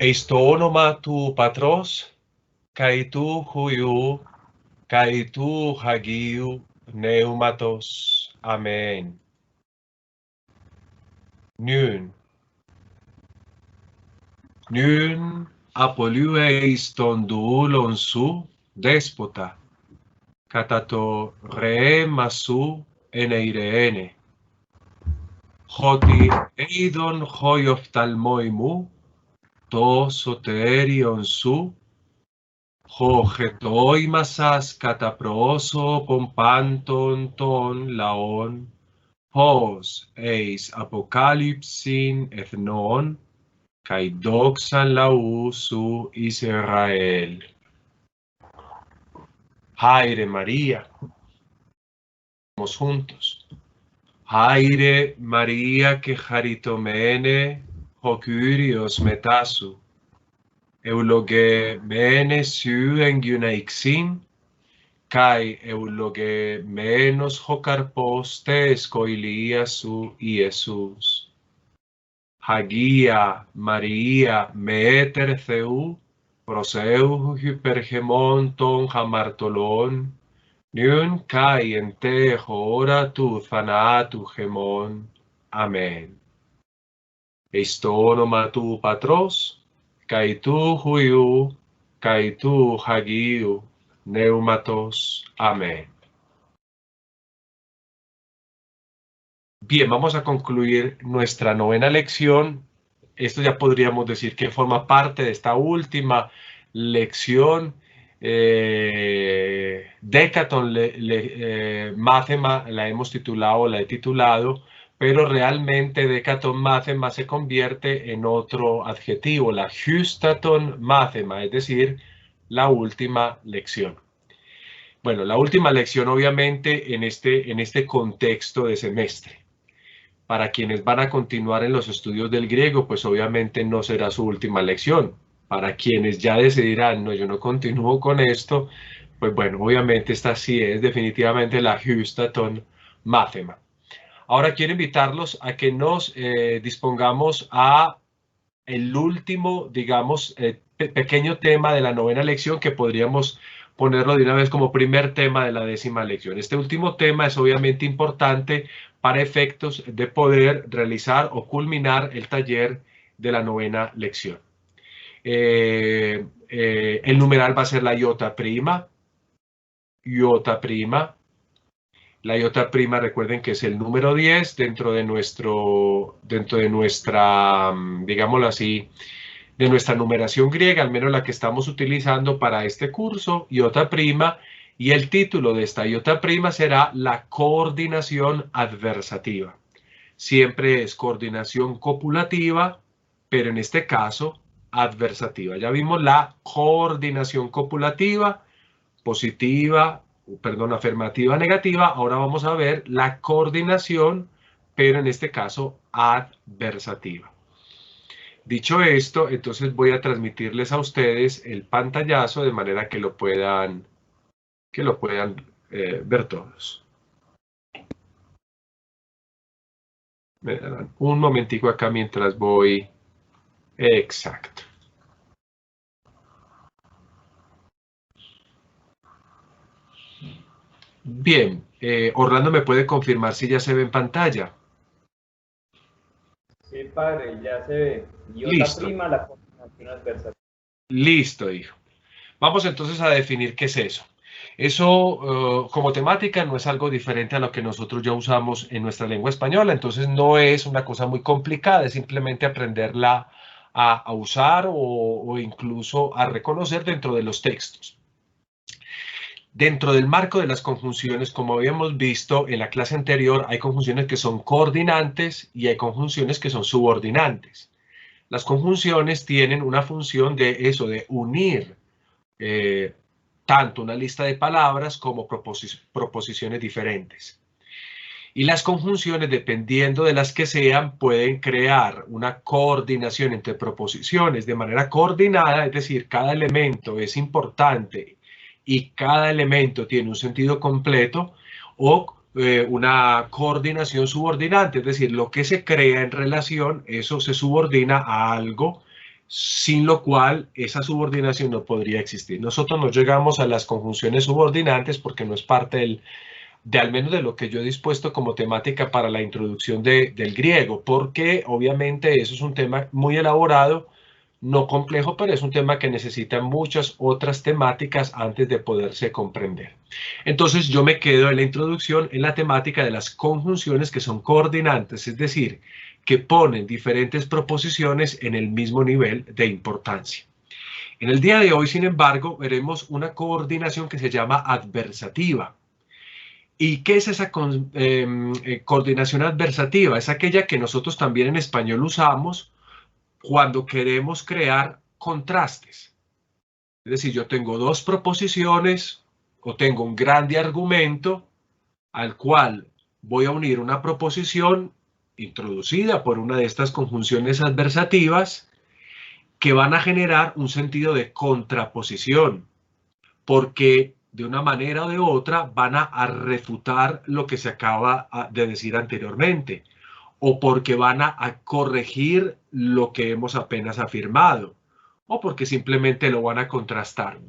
Eis to onoma tu patros, kai tu huiou, kai tu hagiou pneumatos. Amen. Nun apolueis ton duulon su despota, katato ree masu eneirene. Hoti eidon hoioftalmoimu, to soterion su, ho getoimasas kataproso pompanton ton laon, hos eis apocalypsin ethnon, kai doxan lau su Israel. Haire María. Vamos juntos. Haire María que charitomene ho Kyrios metasu. Euloge mene su engiunaixin, kai euloge menos ho karpos tes koilia su Iesus. Hagia Maria meter theu, proseu hypergemon ton hamartolon, nun kai ente hora tu thanatu gemon. Amen. Eis to onoma tu patros, kai tu huiou, kai tu hagiou pneumatos. Amén. Bien, vamos a concluir nuestra novena lección. Esto ya podríamos decir que forma parte de esta última lección. Decaton Mathema la hemos titulado, la he titulado, pero realmente Decaton Mathema se convierte en otro adjetivo, la Justaton Mathema, es decir, la última lección. Bueno, la última lección obviamente en este contexto de semestre. Para quienes van a continuar en los estudios del griego, pues obviamente no será su última lección. Para quienes ya decidirán, no, yo no continúo con esto, pues bueno, obviamente esta sí es definitivamente la Justaton Mathema. Ahora quiero invitarlos a que nos dispongamos a el último, digamos, pequeño tema de la novena lección, que podríamos ponerlo de una vez como primer tema de la 10ª lección. Este último tema es obviamente importante para efectos de poder realizar o culminar el taller de la novena lección. El numeral va a ser la iota prima. La iota prima, recuerden que es el número 10 dentro de nuestra, digámoslo así, de nuestra numeración griega, al menos la que estamos utilizando para este curso, iota prima, y el título de esta iota prima será la coordinación adversativa. Siempre es coordinación copulativa, pero en este caso adversativa. Ya vimos la coordinación copulativa, positiva, perdón, afirmativa, negativa. Ahora vamos a ver la coordinación, pero en este caso adversativa. Dicho esto, entonces voy a transmitirles a ustedes el pantallazo de manera que lo puedan ver todos. Me darán un momentico acá mientras voy. Exacto. Bien, Orlando me puede confirmar si ya se ve en pantalla. Sí, padre, ya se ve. Iota Listo. prima, la coordinación adversativa. Listo, hijo. Vamos entonces a definir qué es eso. Eso, como temática, no es algo diferente a lo que nosotros ya usamos en nuestra lengua española, entonces no es una cosa muy complicada, es simplemente aprenderla a usar o incluso a reconocer dentro de los textos. Dentro del marco de las conjunciones, como habíamos visto en la clase anterior, hay conjunciones que son coordinantes y hay conjunciones que son subordinantes. Las conjunciones tienen una función de eso, de unir tanto una lista de palabras como proposiciones diferentes. Y las conjunciones, dependiendo de las que sean, pueden crear una coordinación entre proposiciones de manera coordinada, es decir, cada elemento es importante y cada elemento tiene un sentido completo, o una coordinación subordinante, es decir, lo que se crea en relación, eso se subordina a algo sin lo cual esa subordinación no podría existir. Nosotros no llegamos a las conjunciones subordinantes porque no es parte de al menos de lo que yo he dispuesto como temática para la introducción del griego, porque obviamente eso es un tema muy elaborado, no complejo, pero es un tema que necesita muchas otras temáticas antes de poderse comprender. Entonces yo me quedo en la introducción en la temática de las conjunciones que son coordinantes, es decir, que ponen diferentes proposiciones en el mismo nivel de importancia. En el día de hoy, sin embargo, veremos una coordinación que se llama adversativa. ¿Y qué es esa coordinación adversativa? Es aquella que nosotros también en español usamos cuando queremos crear contrastes. Es decir, yo tengo dos proposiciones o tengo un grande argumento al cual voy a unir una proposición introducida por una de estas conjunciones adversativas que van a generar un sentido de contraposición, porque de una manera o de otra van a refutar lo que se acaba de decir anteriormente, o porque van a corregir lo que hemos apenas afirmado, o porque simplemente lo van a contrastar.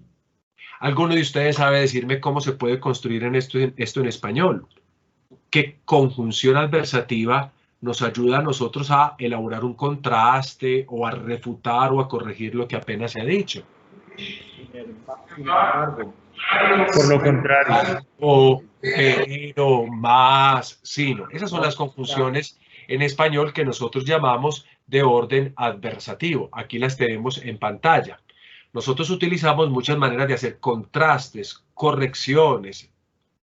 ¿Alguno de ustedes sabe decirme cómo se puede construir esto en español? ¿Qué conjunción adversativa nos ayuda a nosotros a elaborar un contraste o a refutar o a corregir lo que apenas se ha dicho? Sin embargo, Por lo contrario. O, pero, más, sino. Esas son las conjunciones en español que nosotros llamamos de orden adversativo. Aquí las tenemos en pantalla. Nosotros utilizamos muchas maneras de hacer contrastes, correcciones,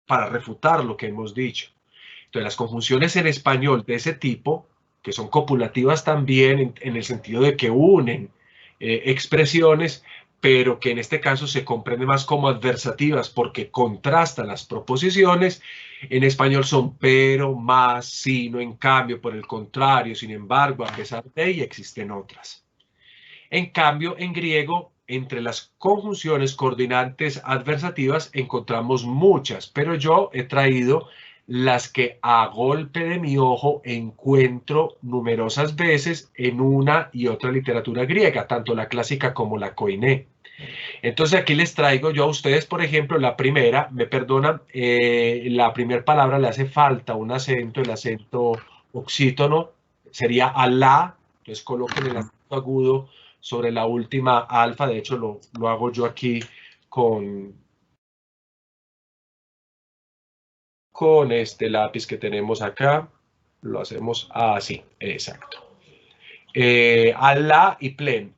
para refutar lo que hemos dicho. Entonces, las conjunciones en español de ese tipo, que son copulativas también en el sentido de que unen expresiones, pero que en este caso se comprende más como adversativas porque contrastan las proposiciones, en español son pero, más, sino, en cambio, por el contrario, sin embargo, a pesar de, y existen otras. En cambio, en griego, entre las conjunciones coordinantes adversativas encontramos muchas, pero yo he traído las que a golpe de mi ojo encuentro numerosas veces en una y otra literatura griega, tanto la clásica como la koiné. Entonces aquí les traigo yo a ustedes, por ejemplo, la primera, me perdonan, la primera palabra le hace falta un acento, el acento oxítono, sería alá, entonces coloquen el acento agudo sobre la última alfa, de hecho lo hago yo aquí con este lápiz que tenemos acá, lo hacemos así, exacto. Alá y plen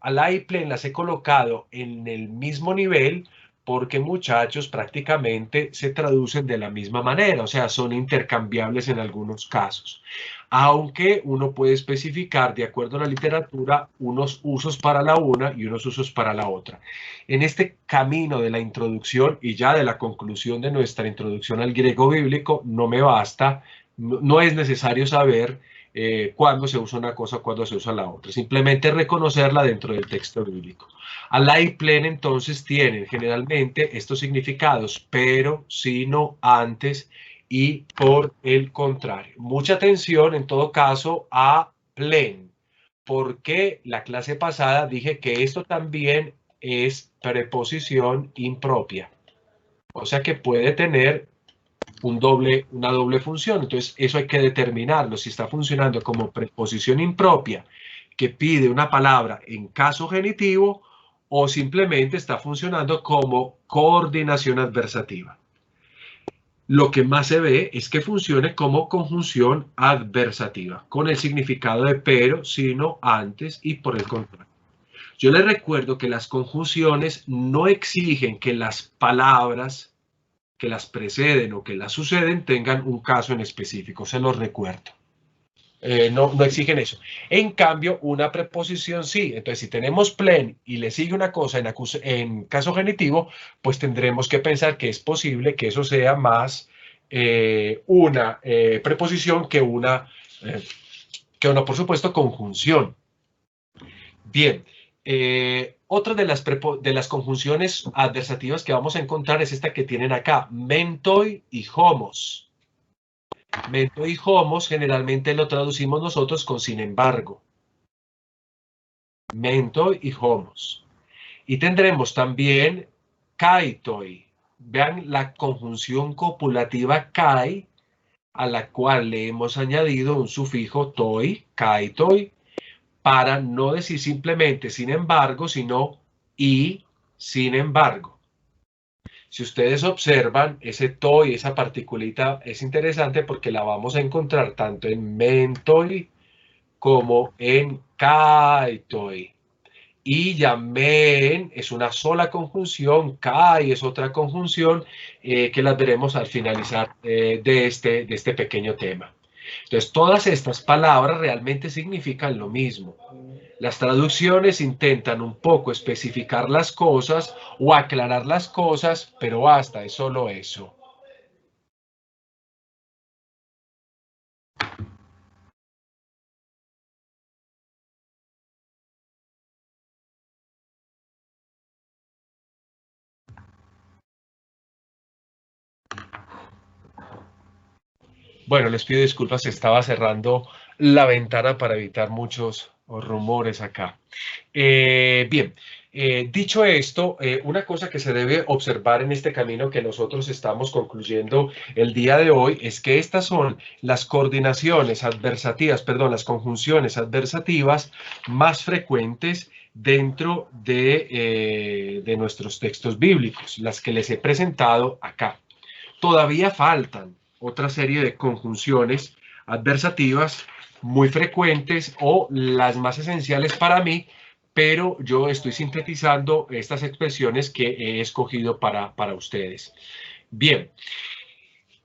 las he colocado en el mismo nivel porque, muchachos, prácticamente se traducen de la misma manera, o sea, son intercambiables en algunos casos, aunque uno puede especificar de acuerdo a la literatura unos usos para la una y unos usos para la otra. En este camino de la introducción y ya de la conclusión de nuestra introducción al griego bíblico, no me basta, no es necesario saber cuándo se usa una cosa, cuándo se usa la otra. Simplemente reconocerla dentro del texto bíblico. Alá y plen entonces tienen generalmente estos significados, pero, sino, antes y por el contrario. Mucha atención en todo caso a plen, porque la clase pasada dije que esto también es preposición impropia. O sea que puede tener una doble función. Entonces, eso hay que determinarlo. Si está funcionando como preposición impropia que pide una palabra en caso genitivo o simplemente está funcionando como coordinación adversativa. Lo que más se ve es que funcione como conjunción adversativa, con el significado de pero, sino, antes y por el contrario. Yo les recuerdo que las conjunciones no exigen que las palabras que las preceden o que las suceden tengan un caso en específico, se los recuerdo. No exigen eso. En cambio, una preposición sí. Entonces, si tenemos plen y le sigue una cosa en caso genitivo, pues tendremos que pensar que es posible que eso sea más una preposición que una, por supuesto, conjunción. Bien. Otra de las conjunciones adversativas que vamos a encontrar es esta que tienen acá, mentoi y homos. Mentoi y homos generalmente lo traducimos nosotros con sin embargo. mentoi y homos. Y tendremos también kaitoi. Vean la conjunción copulativa kai, a la cual le hemos añadido un sufijo toi, kaitoi, para no decir simplemente sin embargo, sino y sin embargo. Si ustedes observan, ese toi, esa particulita es interesante porque la vamos a encontrar tanto en mentoi como en kaitoi. Y yamen es una sola conjunción, kai es otra conjunción que las veremos al finalizar de este pequeño tema. Entonces, todas estas palabras realmente significan lo mismo. Las traducciones intentan un poco especificar las cosas o aclarar las cosas, pero basta, es solo eso. Bueno, les pido disculpas, estaba cerrando la ventana para evitar muchos rumores acá. Bien, dicho esto, una cosa que se debe observar en este camino que nosotros estamos concluyendo el día de hoy es que estas son las coordinaciones adversativas, perdón, las conjunciones adversativas más frecuentes dentro de nuestros textos bíblicos, las que les he presentado acá. Todavía faltan otra serie de conjunciones adversativas muy frecuentes o las más esenciales para mí, pero yo estoy sintetizando estas expresiones que he escogido para ustedes. Bien,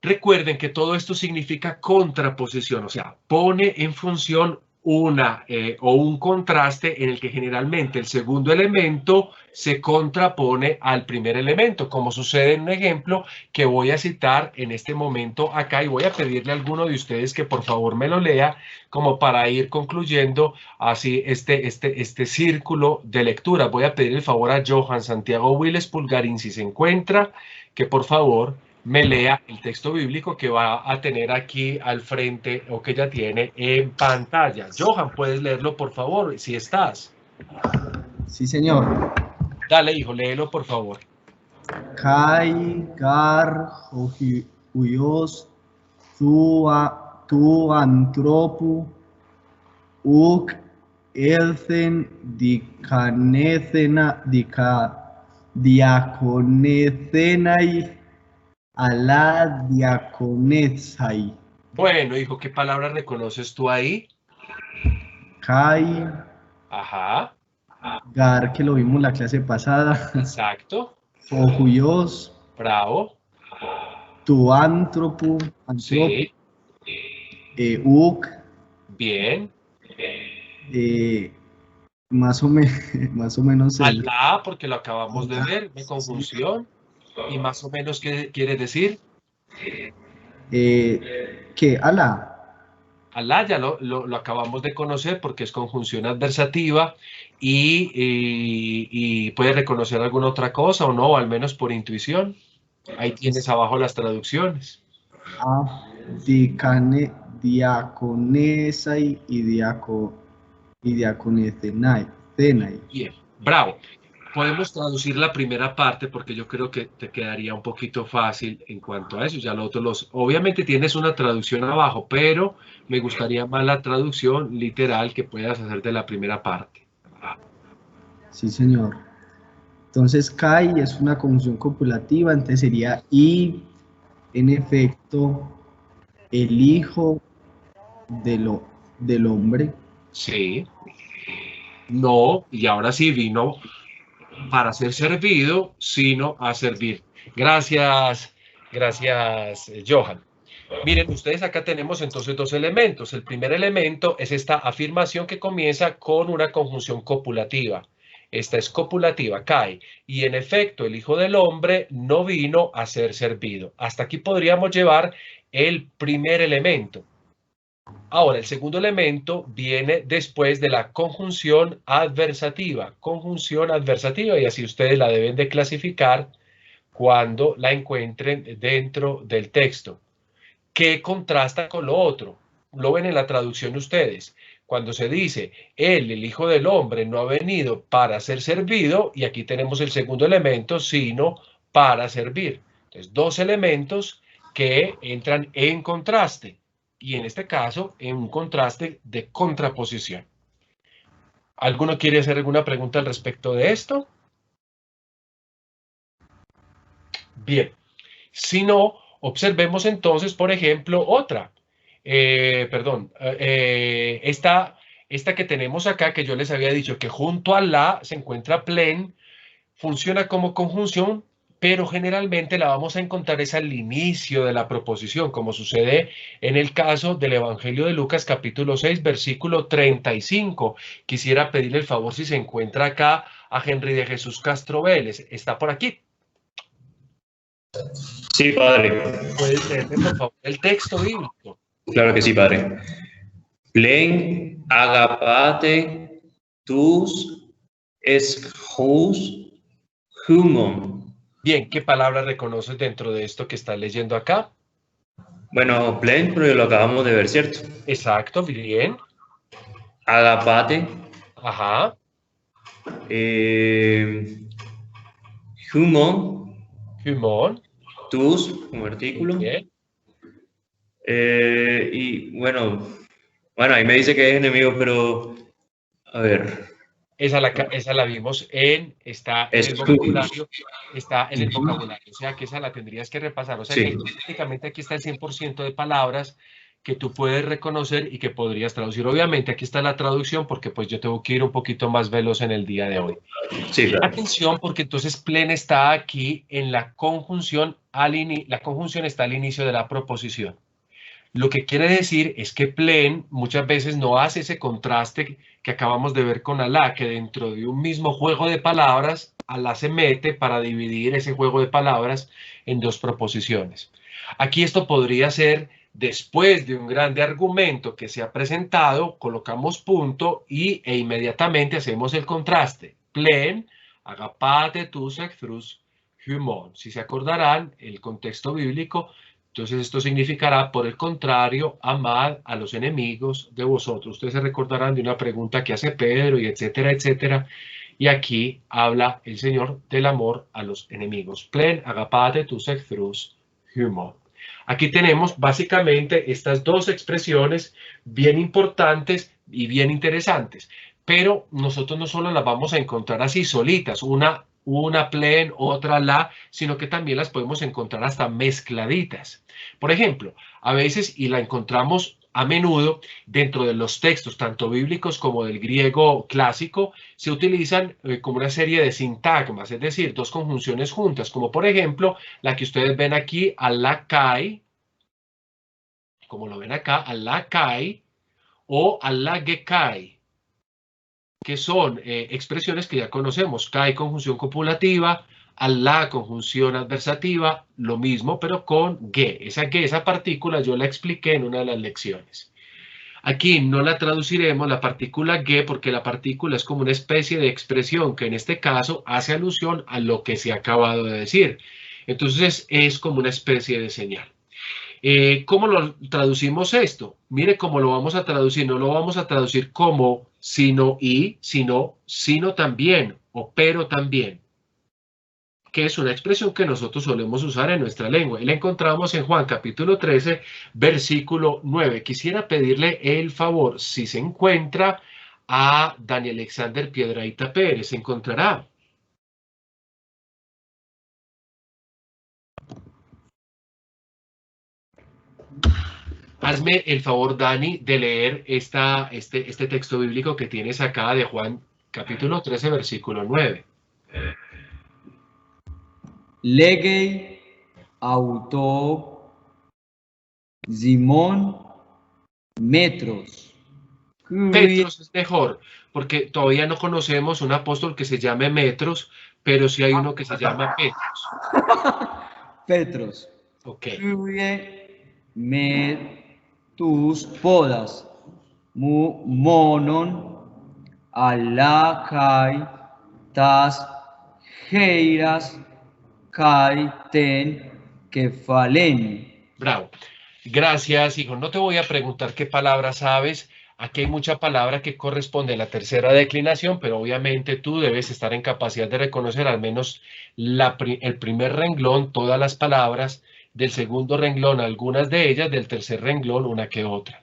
recuerden que todo esto significa contraposición, o sea, pone en función una o un contraste en el que generalmente el segundo elemento se contrapone al primer elemento, como sucede en un ejemplo que voy a citar en este momento acá y voy a pedirle a alguno de ustedes que por favor me lo lea como para ir concluyendo así este círculo de lectura. Voy a pedir el favor a Johan Santiago Willes Pulgarín, si se encuentra, que por favor me lea el texto bíblico que va a tener aquí al frente o que ya tiene en pantalla. Johan, ¿puedes leerlo, por favor, si estás? Sí, señor. Dale, hijo, léelo, por favor. Kai, gar, huyos, tu antropu, uk, elcen, diaconecenai, ala diaconezai. Bueno, hijo, ¿qué palabra reconoces tú ahí? Kai, Ajá, gar, que lo vimos la clase pasada. exacto. Ojuyos, Bravo. tu antropu, Sí, uk, bien. más o menos el, Alá, porque lo acabamos de ver, de conjunción. Y más o menos, ¿qué quiere decir? que Alá. Alá ya lo acabamos de conocer porque es conjunción adversativa y puede reconocer alguna otra cosa o no, o al menos por intuición. Ahí tienes abajo las traducciones. Diaconesai y diaconecenai. Bien, bravo. Podemos traducir la primera parte porque yo creo que te quedaría un poquito fácil en cuanto a eso. Ya lo otro obviamente tienes una traducción abajo, pero me gustaría más la traducción literal que puedas hacer de la primera parte. Sí, señor. Entonces, Kai es una conjunción copulativa, entonces sería y, en efecto, el hijo del hombre. Sí. No, y ahora sí vino para ser servido, sino a servir. Gracias, gracias, Johan. Miren, ustedes acá tenemos entonces dos elementos. El primer elemento es esta afirmación que comienza con una conjunción copulativa. Esta es copulativa, Kai. Y en efecto, el Hijo del Hombre no vino a ser servido. Hasta aquí podríamos llevar el primer elemento. Ahora, el segundo elemento viene después de la conjunción adversativa, y así ustedes la deben de clasificar cuando la encuentren dentro del texto. ¿Qué contrasta con lo otro? Lo ven en la traducción ustedes. cuando se dice, él, el Hijo del Hombre, no ha venido para ser servido, y aquí tenemos el segundo elemento, sino para servir. Entonces, dos elementos que entran en contraste, y en este caso, en un contraste de contraposición. ¿Alguno quiere hacer alguna pregunta al respecto de esto? Bien. Si no, observemos entonces, por ejemplo, otra. Esta que tenemos acá, que yo les había dicho que junto a la se encuentra plen, funciona como conjunción, pero generalmente la vamos a encontrar es al inicio de la proposición, como sucede en el caso del Evangelio de Lucas, capítulo 6, versículo 35. Quisiera pedirle el favor si se encuentra acá a Henry de Jesús Castro Vélez. ¿Está por aquí? Sí, padre. ¿Puedes leerme, por favor, el texto bíblico? Claro que sí, padre. Plen agapate tus eschus humon. Bien, ¿qué palabra reconoces dentro de esto que estás leyendo acá? Bueno, plen, pero lo acabamos de ver, ¿cierto? Exacto, bien. Agapate. Ajá. Humon. Humón. Tus, como artículo. Bien. Y bueno, ahí me dice que es enemigo, pero a ver. Esa la vimos está en el vocabulario, o sea que esa la tendrías que repasar, o sea que prácticamente aquí está el 100% de palabras que tú puedes reconocer y que podrías traducir. Obviamente aquí está la traducción porque pues yo tengo que ir un poquito más veloz en el día de hoy. Sí, claro. Atención porque entonces plen está aquí en la conjunción, la conjunción está al inicio de la proposición. Lo que quiere decir es que plen muchas veces no hace ese contraste que acabamos de ver con Alá, que dentro de un mismo juego de palabras, Alá se mete para dividir ese juego de palabras en dos proposiciones. Aquí esto podría ser después de un grande argumento que se ha presentado, colocamos punto e inmediatamente hacemos el contraste. Plen, agapate tus ecthrus, humon. Si se acordarán, el contexto bíblico. Entonces esto significará, por el contrario, amad a los enemigos de vosotros. Ustedes se recordarán de una pregunta que hace Pedro y etcétera, etcétera. Y aquí habla el Señor del amor a los enemigos. Plen agapate tus ecthrus humon. Aquí tenemos básicamente estas dos expresiones bien importantes y bien interesantes. Pero nosotros no solo las vamos a encontrar así solitas, una plen, otra la, sino que también las podemos encontrar hasta mezcladitas. Por ejemplo, a veces, y la encontramos a menudo dentro de los textos, tanto bíblicos como del griego clásico, se utilizan como una serie de sintagmas, es decir, dos conjunciones juntas, como por ejemplo la que ustedes ven aquí, alakai, como lo ven acá, alakai, o alagekai, que son expresiones que ya conocemos. Kai, conjunción copulativa, Alá, conjunción adversativa, lo mismo, pero con ge. Esa partícula yo la expliqué en una de las lecciones. Aquí no la traduciremos, la partícula ge, porque la partícula es como una especie de expresión que en este caso hace alusión a lo que se ha acabado de decir. Entonces es como una especie de señal. ¿Cómo lo traducimos esto? Mire cómo lo vamos a traducir. No lo vamos a traducir como sino y, sino también o pero también, que es una expresión que nosotros solemos usar en nuestra lengua. Y la encontramos en Juan capítulo 13, versículo 9. Quisiera pedirle el favor, si se encuentra, a Daniel Alexander Piedrahita Pérez. ¿Se encontrará? Hazme el favor, Dani, de leer este texto bíblico que tienes acá de Juan capítulo 13, versículo 9. Legei auto Simón metros. Petros es mejor, porque todavía no conocemos un apóstol que se llame Metros, pero sí hay uno que se llama Petros. Petros. Ok. Metus podas. Monon alakai tas heiras kai ten kefalen. Bravo. Gracias, hijo. No te voy a preguntar qué palabra sabes. Aquí hay mucha palabra que corresponde a la tercera declinación, pero obviamente tú debes estar en capacidad de reconocer al menos el primer renglón, todas las palabras, del segundo renglón, algunas de ellas, del tercer renglón, una que otra.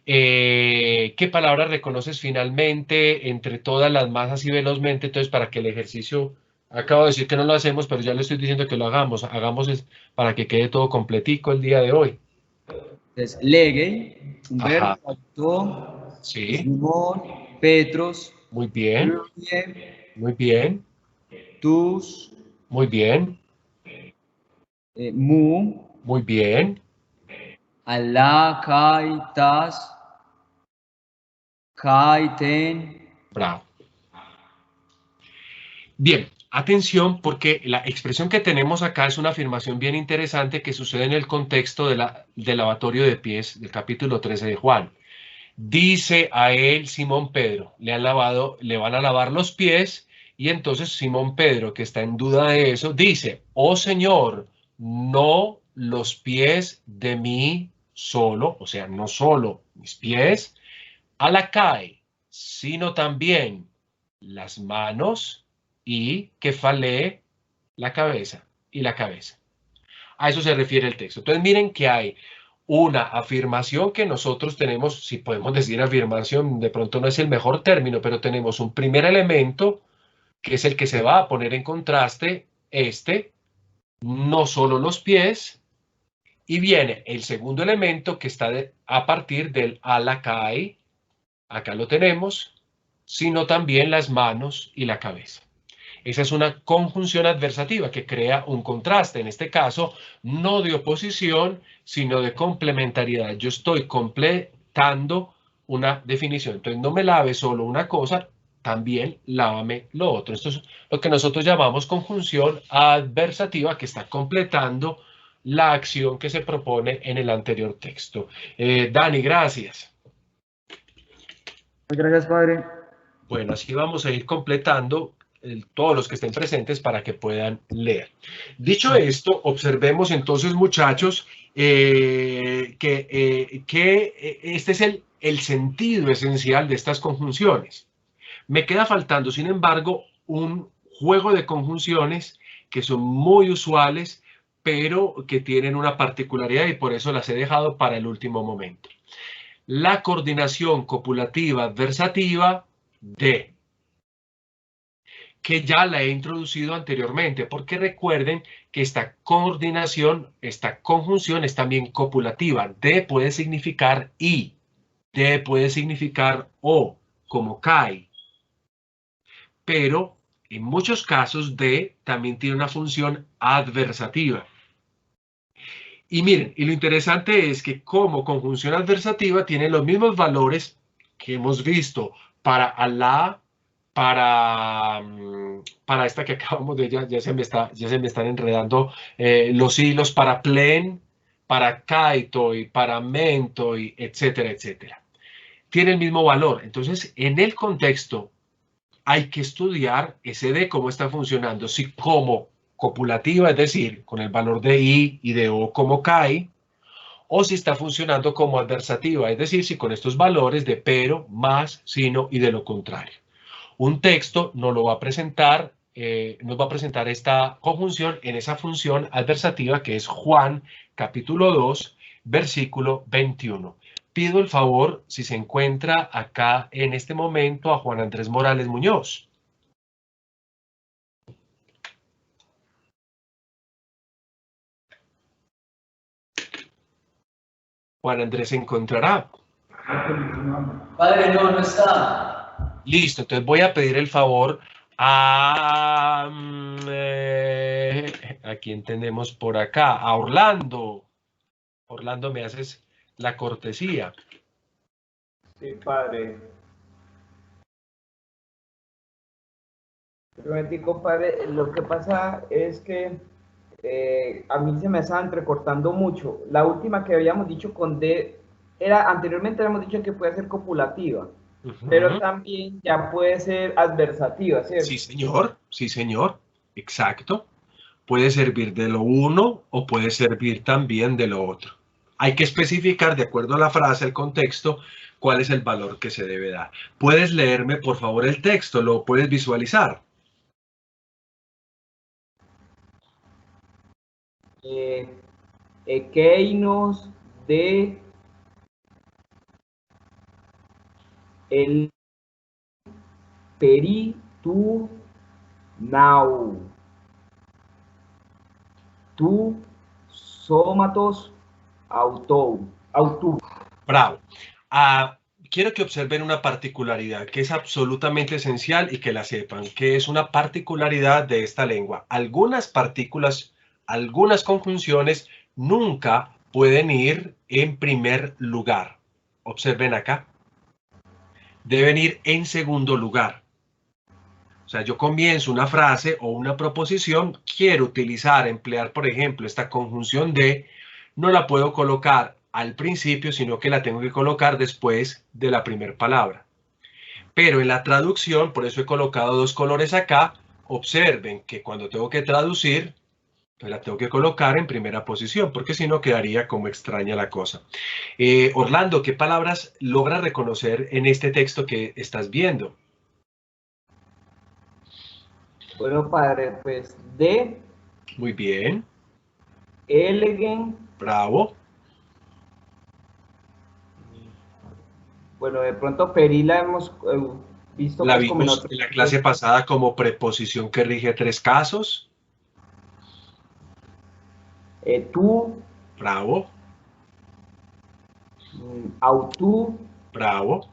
¿Qué palabras reconoces finalmente entre todas las más así velozmente? Entonces, para que el ejercicio, acabo de decir que no lo hacemos, pero ya le estoy diciendo que lo hagamos. Para que quede todo completico el día de hoy. Entonces, Legge, Ajá. Humberto, Sí, Simón, Petros, muy bien, Rubie, muy bien, Tus, muy bien, Mu, muy bien. Alá, Kai, Tas, Kai, Ten. Bravo. Bien, atención porque la expresión que tenemos acá es una afirmación bien interesante que sucede en el contexto del lavatorio de pies del capítulo 13 de Juan. Dice a él Simón Pedro, le van a lavar los pies y entonces Simón Pedro, que está en duda de eso, dice, oh Señor, no los pies de mí solo, o sea, no solo mis pies, alacai, sino también las manos y que falee la cabeza y la cabeza. A eso se refiere el texto. Entonces miren que hay una afirmación que nosotros tenemos, si podemos decir afirmación, de pronto no es el mejor término, pero tenemos un primer elemento que es el que se va a poner en contraste, no solo los pies, y viene el segundo elemento que está a partir del alacai, acá lo tenemos, sino también las manos y la cabeza. Esa es una conjunción adversativa que crea un contraste, en este caso, no de oposición, sino de complementariedad. Yo estoy completando una definición. Entonces, no me lave solo una cosa, también lávame lo otro. Esto es lo que nosotros llamamos conjunción adversativa, que está completando la acción que se propone en el anterior texto. Dani, gracias. Gracias, padre. Bueno, así vamos a ir completando todos los que estén presentes para que puedan leer. Dicho esto, observemos entonces, muchachos, que este es el sentido esencial de estas conjunciones. Me queda faltando, sin embargo, un juego de conjunciones que son muy usuales, pero que tienen una particularidad y por eso las he dejado para el último momento. La coordinación copulativa adversativa de, que ya la he introducido anteriormente, porque recuerden que esta coordinación, esta conjunción es también copulativa. De puede significar y, de puede significar o, como Kai. Pero en muchos casos de también tiene una función adversativa. Y miren, y lo interesante es que como conjunción adversativa tiene los mismos valores que hemos visto para Alá, para esta que acabamos de, ya se me están enredando los hilos, para plen, para kaitoi, para mentoi, etcétera, etcétera. Tiene el mismo valor. Entonces, en el contexto hay que estudiar ese de cómo está funcionando, si como copulativa, es decir, con el valor de i y de o como kai, o si está funcionando como adversativa, es decir, si con estos valores de pero, más, sino y de lo contrario. Un texto nos va a presentar esta conjunción en esa función adversativa que es Juan capítulo 2, versículo 21. Pido el favor, si se encuentra acá en este momento, a Juan Andrés Morales Muñoz. Juan Andrés se encontrará. Padre, no está. Listo, entonces voy a pedir el favor a quién tenemos por acá, a Orlando. Orlando, me haces la cortesía. Sí, padre. Padre, lo que pasa es que a mí se me está entrecortando mucho. La última que habíamos dicho con D, anteriormente habíamos dicho que puede ser copulativa, pero también ya puede ser adversativa, ¿cierto? Sí, señor, exacto. Puede servir de lo uno o puede servir también de lo otro. hay que especificar de acuerdo a la frase, el contexto, cuál es el valor que se debe dar. ¿Puedes leerme, por favor, el texto? ¿Lo puedes visualizar? Ekeinos de el peritu nau. Tu somatos autou. Bravo. Quiero que observen una particularidad que es absolutamente esencial y que la sepan, que es una particularidad de esta lengua. Algunas partículas, algunas conjunciones nunca pueden ir en primer lugar. Observen acá. Deben ir en segundo lugar. O sea, yo comienzo una frase o una proposición, quiero utilizar, emplear, por ejemplo, esta conjunción de, no la puedo colocar al principio, sino que la tengo que colocar después de la primera palabra. Pero en la traducción, por eso he colocado dos colores acá, observen que cuando tengo que traducir, pues la tengo que colocar en primera posición, porque si no quedaría como extraña la cosa. Orlando, ¿qué palabras logras reconocer en este texto que estás viendo? Bueno, padre, pues de... Muy bien. Elegen. Bravo. Bueno, de pronto Peri la hemos visto. La pues, vimos en la clase pasada como preposición que rige tres casos. Tú. Bravo. Autú. Bravo.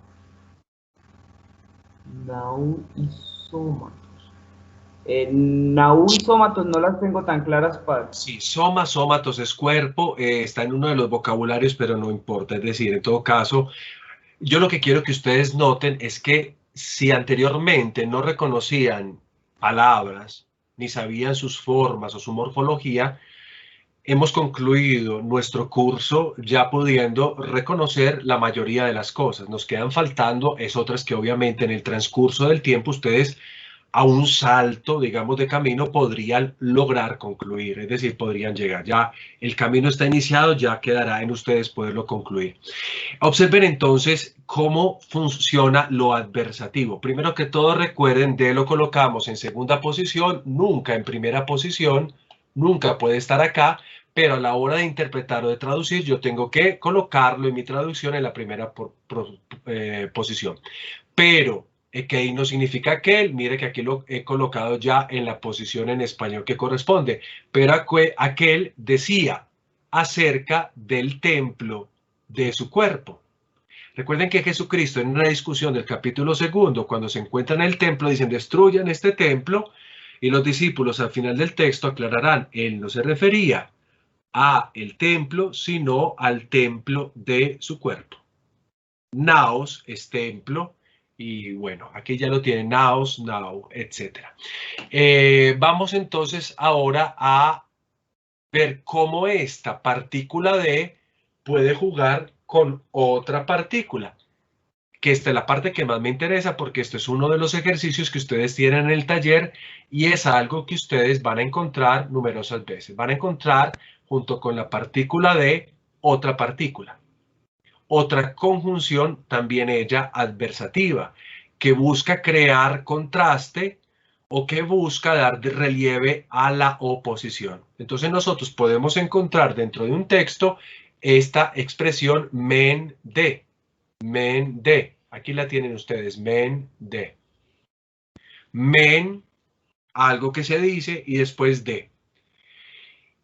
Nau y somatos. Nau y somatos no las tengo tan claras, padre. Sí, somatos es cuerpo, está en uno de los vocabularios, pero no importa. Es decir, en todo caso, yo lo que quiero que ustedes noten es que si anteriormente no reconocían palabras, ni sabían sus formas o su morfología, hemos concluido nuestro curso ya pudiendo reconocer la mayoría de las cosas. Nos quedan faltando es otras que obviamente en el transcurso del tiempo ustedes a un salto, digamos, de camino podrían lograr concluir, es decir, podrían llegar. Ya el camino está iniciado, ya quedará en ustedes poderlo concluir. Observen entonces cómo funciona lo adversativo. Primero que todo, recuerden, de lo colocamos en segunda posición, nunca en primera posición, nunca puede estar acá, pero a la hora de interpretar o de traducir, yo tengo que colocarlo en mi traducción en la primera posición. Pero que no significa aquel, mire que aquí lo he colocado ya en la posición en español que corresponde, pero aquel decía acerca del templo de su cuerpo. Recuerden que Jesucristo en una discusión del capítulo 2, cuando se encuentran en el templo, dicen destruyan este templo, y los discípulos al final del texto aclararán, él no se refería a el templo, sino al templo de su cuerpo. Naos es templo, y bueno, aquí ya lo tienen, naos, now, etc. Vamos entonces ahora a ver cómo esta partícula de puede jugar con otra partícula, que esta es la parte que más me interesa porque esto es uno de los ejercicios que ustedes tienen en el taller y es algo que ustedes van a encontrar numerosas veces. Van a encontrar junto con la partícula de otra partícula. Otra conjunción, también ella adversativa, que busca crear contraste o que busca dar relieve a la oposición. Entonces nosotros podemos encontrar dentro de un texto esta expresión men de. Aquí la tienen ustedes, men de. Men, algo que se dice y después de.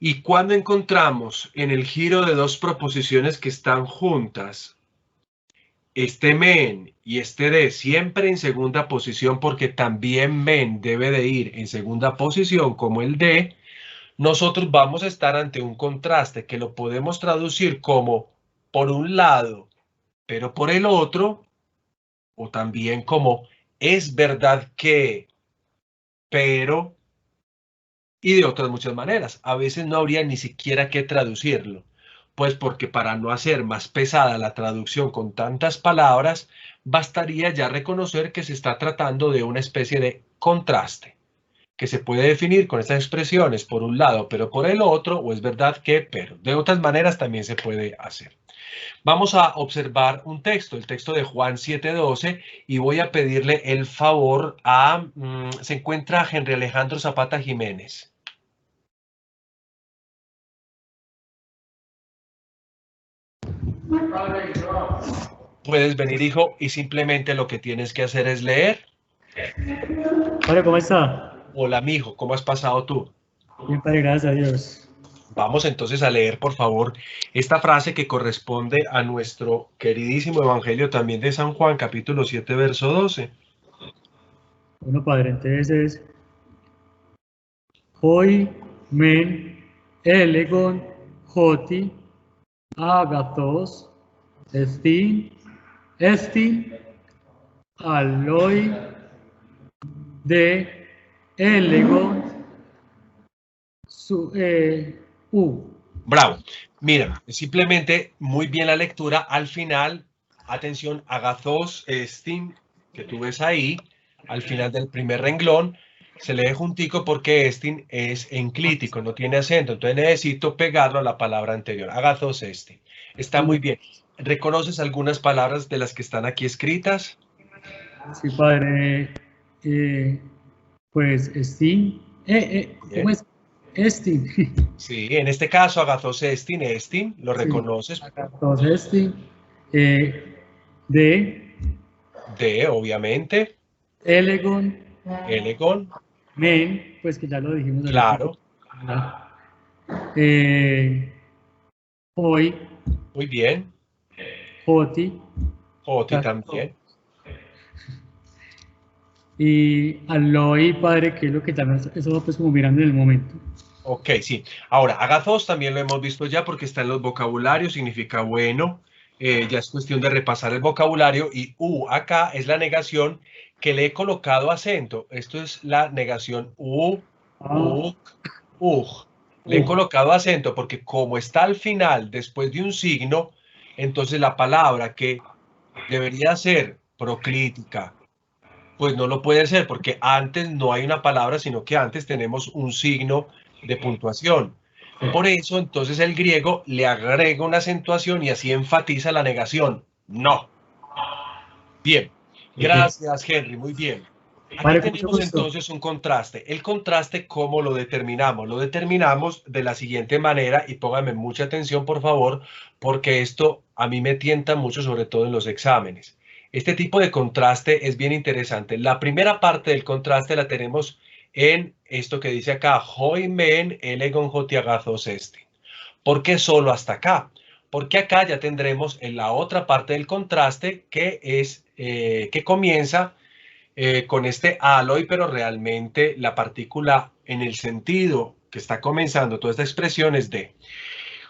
Y cuando encontramos en el giro de dos proposiciones que están juntas, este men y este de siempre en segunda posición, porque también men debe de ir en segunda posición como el de, nosotros vamos a estar ante un contraste que lo podemos traducir como por un lado, pero por el otro, o también como es verdad que, pero, y de otras muchas maneras. A veces no habría ni siquiera que traducirlo, pues porque para no hacer más pesada la traducción con tantas palabras, bastaría ya reconocer que se está tratando de una especie de contraste, que se puede definir con estas expresiones por un lado, pero por el otro, o es verdad que, pero. De otras maneras también se puede hacer. Vamos a observar un texto, el texto de Juan 7:12, y voy a pedirle el favor a... se encuentra Henry Alejandro Zapata Jiménez. Puedes venir, hijo, y simplemente lo que tienes que hacer es leer. Padre, ¿cómo está? Hola, mijo, ¿cómo has pasado tú? Bien, Padre, gracias a Dios. Vamos entonces a leer, por favor, esta frase que corresponde a nuestro queridísimo Evangelio también de San Juan, capítulo 7, verso 12. Bueno, Padre, entonces es Hoi men elegon hoti agathos estin aloi de elegon Bravo. Mira, simplemente muy bien la lectura. Al final, atención, agathos estin, que tú ves ahí, al final del primer renglón, se lee juntico porque estin es enclítico, no tiene acento. Entonces necesito pegarlo a la palabra anterior. Agathos estin. Está muy bien. ¿Reconoces algunas palabras de las que están aquí escritas? Sí, Padre. Pues estin. ¿Cómo es? Estin. Sí, en este caso, agathos estin, ¿lo reconoces? Agathos estin. De, obviamente. elegon. Men, pues que ya lo dijimos. Claro. Hoy. Muy bien. Hoti también. Y aloi, Padre, que es lo que también eso pues como mirando en el momento. Ok, sí. Ahora, agathos también lo hemos visto ya porque está en los vocabularios, significa bueno. Ya es cuestión de repasar el vocabulario. Y acá es la negación que le he colocado acento. Esto es la negación Le he colocado acento porque como está al final, después de un signo, entonces la palabra que debería ser proclítica, pues no lo puede ser porque antes no hay una palabra, sino que antes tenemos un signo de puntuación. Por eso, entonces el griego le agrega una acentuación y así enfatiza la negación. No. Bien. Gracias, Henry. Muy bien. Aquí tenemos entonces un contraste. El contraste, ¿cómo lo determinamos? Lo determinamos de la siguiente manera y pónganme mucha atención, por favor, porque esto a mí me tienta mucho, sobre todo en los exámenes. Este tipo de contraste es bien interesante. La primera parte del contraste la tenemos en esto que dice acá, hoi men elegon hoti agathos estin. ¿Por qué solo hasta acá? Porque acá ya tendremos en la otra parte del contraste que es que comienza con este aloi, pero realmente la partícula en el sentido que está comenzando toda esta expresión es de.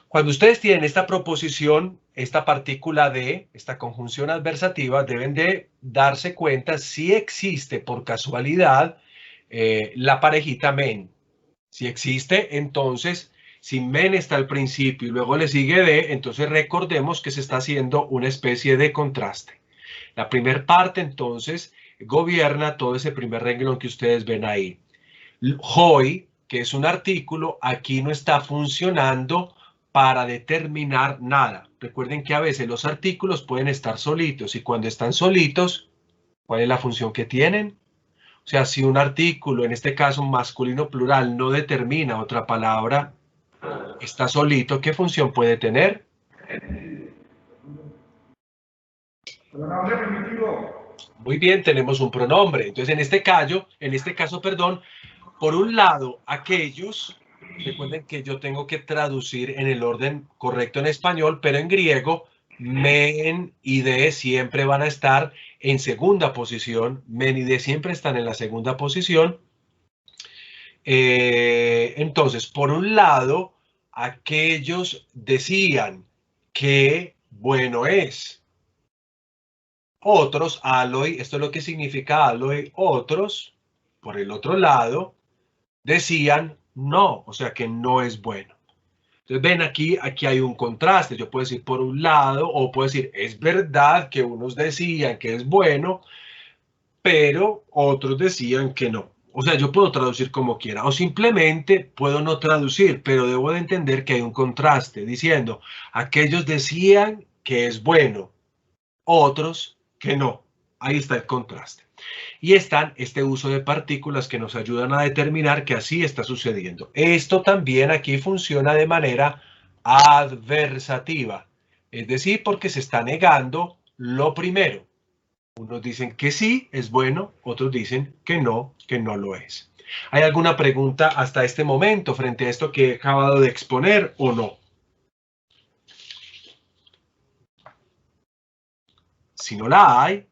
Cuando ustedes tienen esta proposición, esta partícula de, esta conjunción adversativa, deben de darse cuenta si existe por casualidad la parejita men. Si existe, entonces, si men está al principio y luego le sigue de, entonces recordemos que se está haciendo una especie de contraste. La primera parte, entonces, gobierna todo ese primer renglón que ustedes ven ahí. Hoi, que es un artículo, aquí no está funcionando para determinar nada. Recuerden que a veces los artículos pueden estar solitos y cuando están solitos, ¿cuál es la función que tienen? O sea, si un artículo, en este caso masculino plural, no determina otra palabra, está solito, ¿qué función puede tener? Pronombre primitivo. Muy bien, tenemos un pronombre. Entonces, en este caso, por un lado, aquellos, recuerden que yo tengo que traducir en el orden correcto en español, pero en griego, men y de siempre van a estar en segunda posición. Men y de siempre están en la segunda posición. Entonces, por un lado, aquellos decían que bueno es. Otros, aloi, esto es lo que significa aloi, otros, por el otro lado, decían no, o sea que no es bueno. Entonces ven aquí hay un contraste. Yo puedo decir por un lado o puedo decir es verdad que unos decían que es bueno, pero otros decían que no. O sea, yo puedo traducir como quiera o simplemente puedo no traducir, pero debo de entender que hay un contraste diciendo, aquellos decían que es bueno, otros que no. Ahí está el contraste. Y están este uso de partículas que nos ayudan a determinar que así está sucediendo. Esto también aquí funciona de manera adversativa, es decir, porque se está negando lo primero. Unos dicen que sí, es bueno, otros dicen que no lo es. ¿Hay alguna pregunta hasta este momento frente a esto que he acabado de exponer o no? Si no la hay,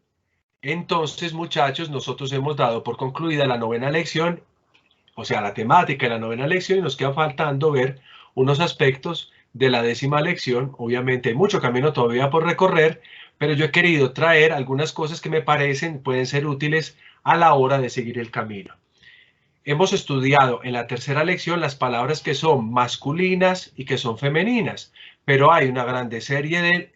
entonces, muchachos, nosotros hemos dado por concluida la 9ª lección, o sea, la temática de la 9ª lección, y nos queda faltando ver unos aspectos de la 10ª lección. Obviamente hay mucho camino todavía por recorrer, pero yo he querido traer algunas cosas que me parecen pueden ser útiles a la hora de seguir el camino. Hemos estudiado en la 3ª lección las palabras que son masculinas y que son femeninas, pero hay una grande serie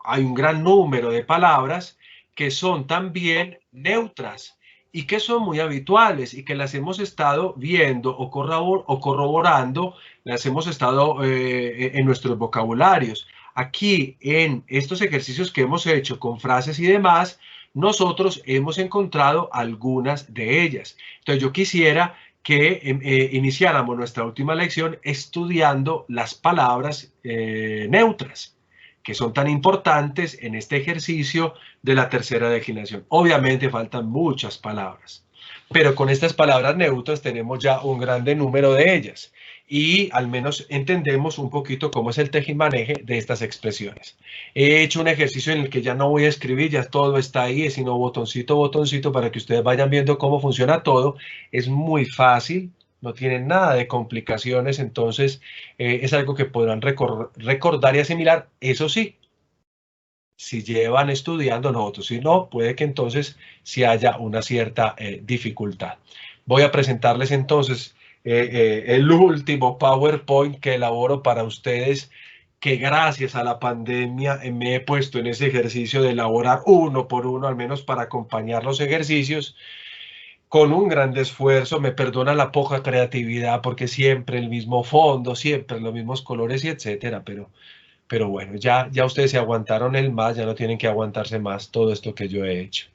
hay un gran número de palabras que son también neutras y que son muy habituales y que las hemos estado viendo o corroborando, las hemos estado en nuestros vocabularios. Aquí en estos ejercicios que hemos hecho con frases y demás, nosotros hemos encontrado algunas de ellas. Entonces yo quisiera que iniciáramos nuestra última lección estudiando las palabras neutras, que son tan importantes en este ejercicio de la 3ª declinación. Obviamente faltan muchas palabras, pero con estas palabras neutras tenemos ya un grande número de ellas y al menos entendemos un poquito cómo es el tejimaneje de estas expresiones. He hecho un ejercicio en el que ya no voy a escribir, ya todo está ahí, sino botoncito, botoncito, para que ustedes vayan viendo cómo funciona todo. Es muy fácil, no tienen nada de complicaciones, entonces es algo que podrán recordar y asimilar. Eso sí, si llevan estudiando nosotros, si no, puede que entonces sí haya una cierta dificultad. Voy a presentarles entonces el último PowerPoint que elaboro para ustedes, que gracias a la pandemia me he puesto en ese ejercicio de elaborar uno por uno, al menos para acompañar los ejercicios, con un gran esfuerzo. Me perdona la poca creatividad porque siempre el mismo fondo, siempre los mismos colores y etcétera, pero bueno, ya ustedes se aguantaron el más, ya no tienen que aguantarse más todo esto que yo he hecho.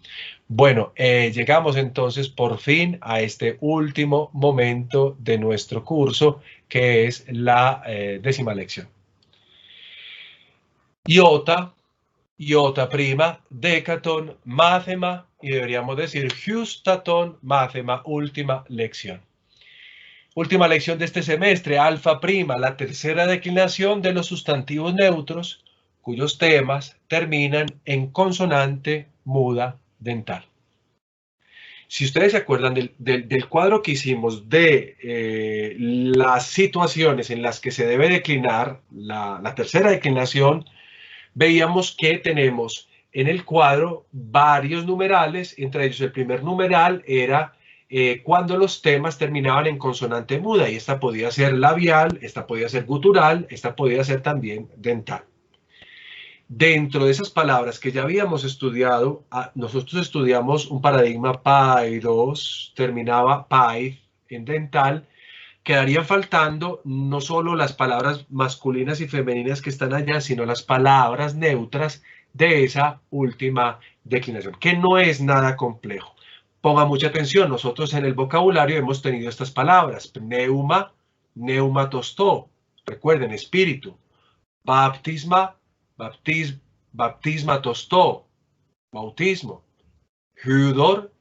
Bueno, llegamos entonces por fin a este último momento de nuestro curso, que es la 10ª lección. Iota, iota prima, decaton, máthema, y deberíamos decir justaton, máthema, última lección. Última lección de este semestre, alfa prima, la 3ª declinación de los sustantivos neutros, cuyos temas terminan en consonante muda dental. Si ustedes se acuerdan del cuadro que hicimos de las situaciones en las que se debe declinar la 3ª declinación, veíamos que tenemos en el cuadro varios numerales, entre ellos el primer numeral era cuando los temas terminaban en consonante muda, y esta podía ser labial, esta podía ser gutural, esta podía ser también dental. Dentro de esas palabras que ya habíamos estudiado, nosotros estudiamos un paradigma paidos, terminaba pai en dental. Quedarían faltando no solo las palabras masculinas y femeninas que están allá, sino las palabras neutras de esa última declinación, que no es nada complejo. Ponga mucha atención, nosotros en el vocabulario hemos tenido estas palabras: pneuma, neumatostó, recuerden, espíritu; baptisma, baptismatostó, bautismo; hudor,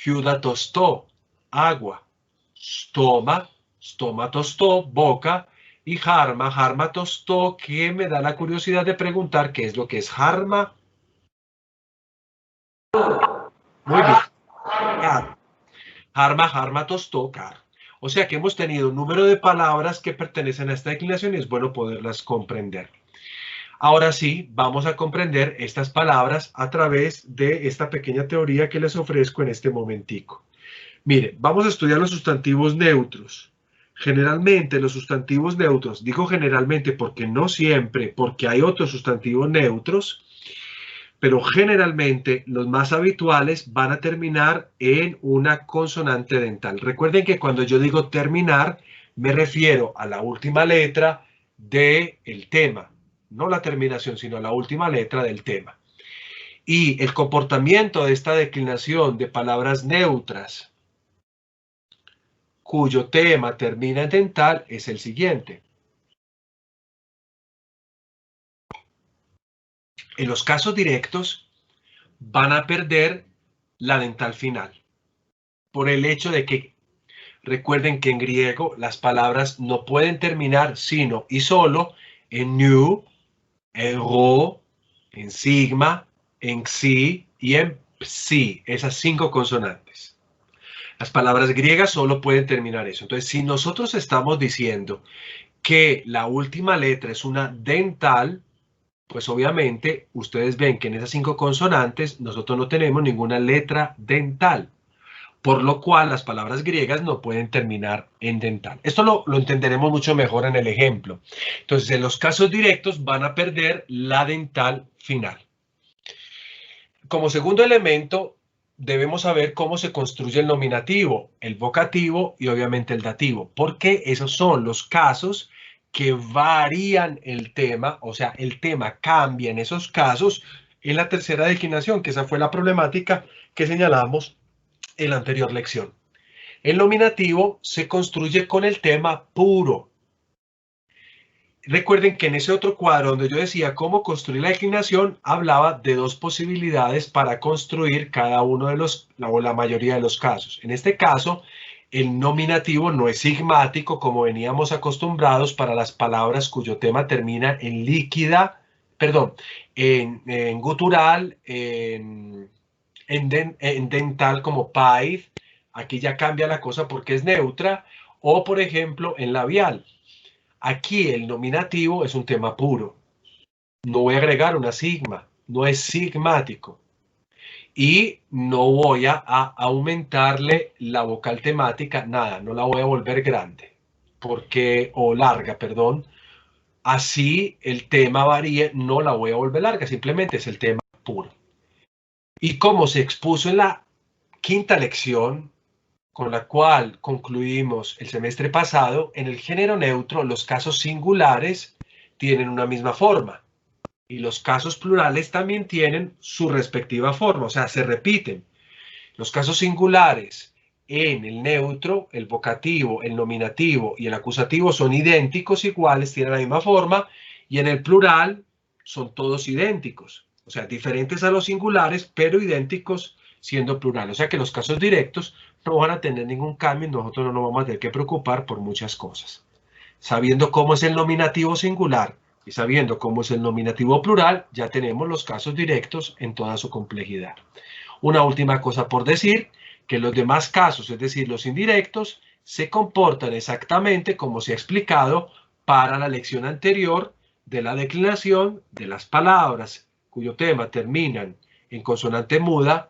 hudatostó, agua; stoma, stomatostó, boca; y harma, harmatostó, que me da la curiosidad de preguntar qué es lo que es harma. Muy bien. Harma, harmatostó, car. O sea que hemos tenido un número de palabras que pertenecen a esta declinación y es bueno poderlas comprender. Ahora sí, vamos a comprender estas palabras a través de esta pequeña teoría que les ofrezco en este momentico. Mire, vamos a estudiar los sustantivos neutros. Generalmente los sustantivos neutros, digo generalmente porque no siempre, porque hay otros sustantivos neutros, pero generalmente los más habituales van a terminar en una consonante dental. Recuerden que cuando yo digo terminar, me refiero a la última letra del tema, no la terminación, sino la última letra del tema. Y el comportamiento de esta declinación de palabras neutras cuyo tema termina en dental es el siguiente. En los casos directos van a perder la dental final por el hecho de que recuerden que en griego las palabras no pueden terminar sino y solo en ñu, en ro, en sigma, en xi y en psi, esas 5 consonantes. Las palabras griegas solo pueden terminar eso. Entonces, si nosotros estamos diciendo que la última letra es una dental, pues obviamente ustedes ven que en esas 5 consonantes nosotros no tenemos ninguna letra dental, por lo cual las palabras griegas no pueden terminar en dental. Esto lo entenderemos mucho mejor en el ejemplo. Entonces, en los casos directos van a perder la dental final. Como segundo elemento, debemos saber cómo se construye el nominativo, el vocativo y obviamente el dativo, porque esos son los casos que varían el tema, o sea, el tema cambia en esos casos en la tercera declinación, que esa fue la problemática que señalamos en la anterior lección. El nominativo se construye con el tema puro. Recuerden que en ese otro cuadro donde yo decía cómo construir la declinación, hablaba de 2 posibilidades para construir cada uno de los, o la mayoría de los casos. En este caso, el nominativo no es sigmático como veníamos acostumbrados para las palabras cuyo tema termina en líquida, perdón, en gutural, en dental como paid. Aquí ya cambia la cosa porque es neutra, o por ejemplo en labial. Aquí el nominativo es un tema puro. No voy a agregar una sigma, no es sigmático. Y no voy a aumentarle la vocal temática, nada, no la voy a volver grande, o larga, perdón. Así el tema varíe, no la voy a volver larga, simplemente es el tema puro. Y como se expuso en la 5ª lección, con la cual concluimos el semestre pasado, en el género neutro los casos singulares tienen una misma forma y los casos plurales también tienen su respectiva forma, o sea, se repiten. Los casos singulares en el neutro, el vocativo, el nominativo y el acusativo son idénticos, iguales, tienen la misma forma, y en el plural son todos idénticos, o sea, diferentes a los singulares, pero idénticos siendo plural. O sea que los casos directos no van a tener ningún cambio y nosotros no nos vamos a tener que preocupar por muchas cosas. Sabiendo cómo es el nominativo singular y sabiendo cómo es el nominativo plural, ya tenemos los casos directos en toda su complejidad. Una última cosa por decir, que los demás casos, es decir, los indirectos, se comportan exactamente como se ha explicado para la lección anterior de la declinación de las palabras cuyo tema terminan en consonante muda,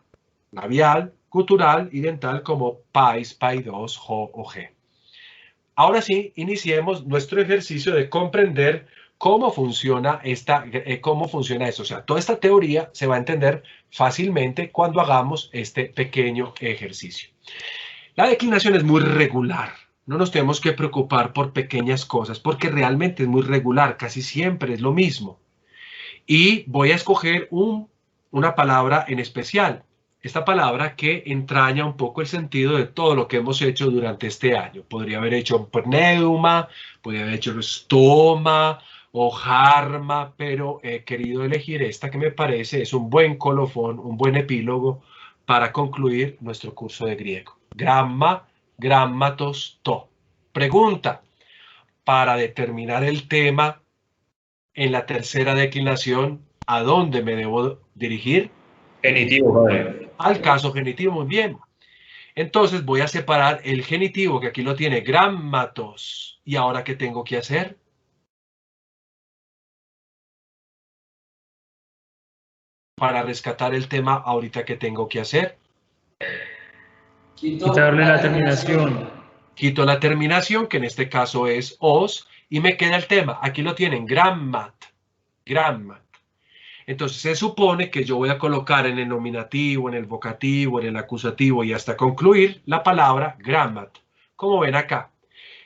labial, gutural y dental como pais, pai2, jo o ge. Ahora sí, iniciemos nuestro ejercicio de comprender cómo funciona esto. O sea, toda esta teoría se va a entender fácilmente cuando hagamos este pequeño ejercicio. La declinación es muy regular. No nos tenemos que preocupar por pequeñas cosas porque realmente es muy regular. Casi siempre es lo mismo. Y voy a escoger una palabra en especial. Esta palabra que entraña un poco el sentido de todo lo que hemos hecho durante este año. Podría haber hecho pneuma, podría haber hecho stoma o jarma, pero he querido elegir esta que me parece es un buen colofón, un buen epílogo para concluir nuestro curso de griego. Gramma, grammatos, to. Pregunta, para determinar el tema en la tercera declinación, ¿a dónde me debo dirigir? Genitivo, padre. Al caso genitivo, muy bien. Entonces voy a separar el genitivo, que aquí lo tiene, grammatos. ¿Y ahora qué tengo que hacer? Para rescatar el tema, ahorita qué tengo que hacer. Quitarle la terminación. Quito la terminación, que en este caso es os, y me queda el tema. Aquí lo tienen, grammat. Grammat. Entonces se supone que yo voy a colocar en el nominativo, en el vocativo, en el acusativo y hasta concluir la palabra grammat. Como ven acá,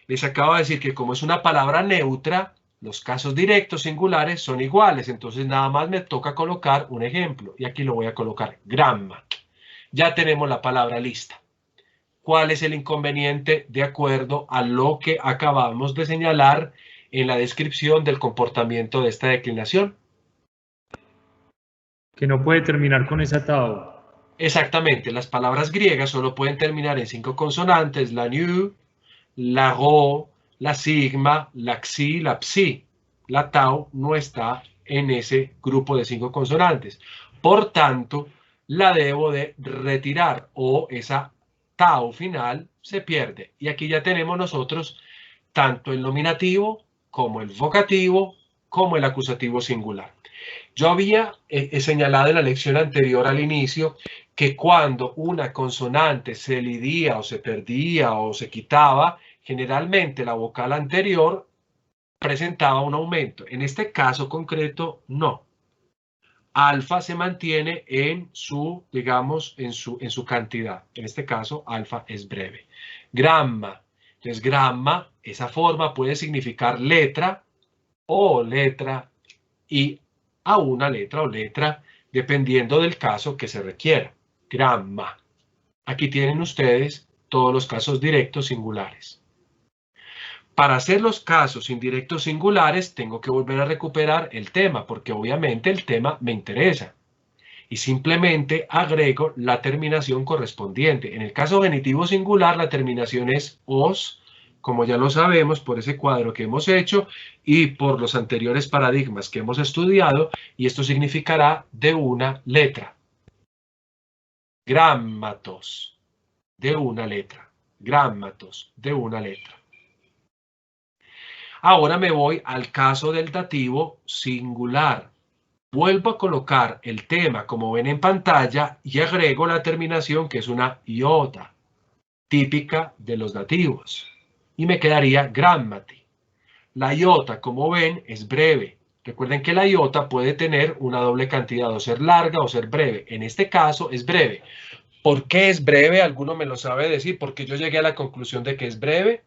les acabo de decir que como es una palabra neutra, los casos directos singulares son iguales. Entonces nada más me toca colocar un ejemplo. Y aquí lo voy a colocar, grammat. Ya tenemos la palabra lista. ¿Cuál es el inconveniente de acuerdo a lo que acabamos de señalar en la descripción del comportamiento de esta declinación? Que no puede terminar con esa tau. Exactamente, las palabras griegas solo pueden terminar en 5 consonantes, la nu, la ro, la sigma, la xi, la psi. La tau no está en ese grupo de 5 consonantes. Por tanto, la debo de retirar o esa tau final se pierde. Y aquí ya tenemos nosotros tanto el nominativo como el vocativo como el acusativo singular. Yo había señalado en la lección anterior al inicio que cuando una consonante se elidía o se perdía o se quitaba, generalmente la vocal anterior presentaba un aumento. En este caso concreto, no. Alfa se mantiene en su, digamos, en su cantidad. En este caso, alfa es breve. Gramma. Entonces, gramma, esa forma puede significar letra o letra y a una letra o letra, dependiendo del caso que se requiera. Gramma. Aquí tienen ustedes todos los casos directos singulares. Para hacer los casos indirectos singulares, tengo que volver a recuperar el tema, porque obviamente el tema me interesa. Y simplemente agrego la terminación correspondiente. En el caso genitivo singular, la terminación es os, como ya lo sabemos por ese cuadro que hemos hecho y por los anteriores paradigmas que hemos estudiado, y esto significará de una letra. Grammatos, de una letra. Grammatos, de una letra. Ahora me voy al caso del dativo singular. Vuelvo a colocar el tema como ven en pantalla y agrego la terminación que es una iota, típica de los dativos. Y me quedaría grammati. La iota, como ven, es breve. Recuerden que la iota puede tener una doble cantidad, o ser larga o ser breve. En este caso es breve. ¿Por qué es breve? ¿Alguno me lo sabe decir? ¿Por qué yo llegué a la conclusión de que es breve?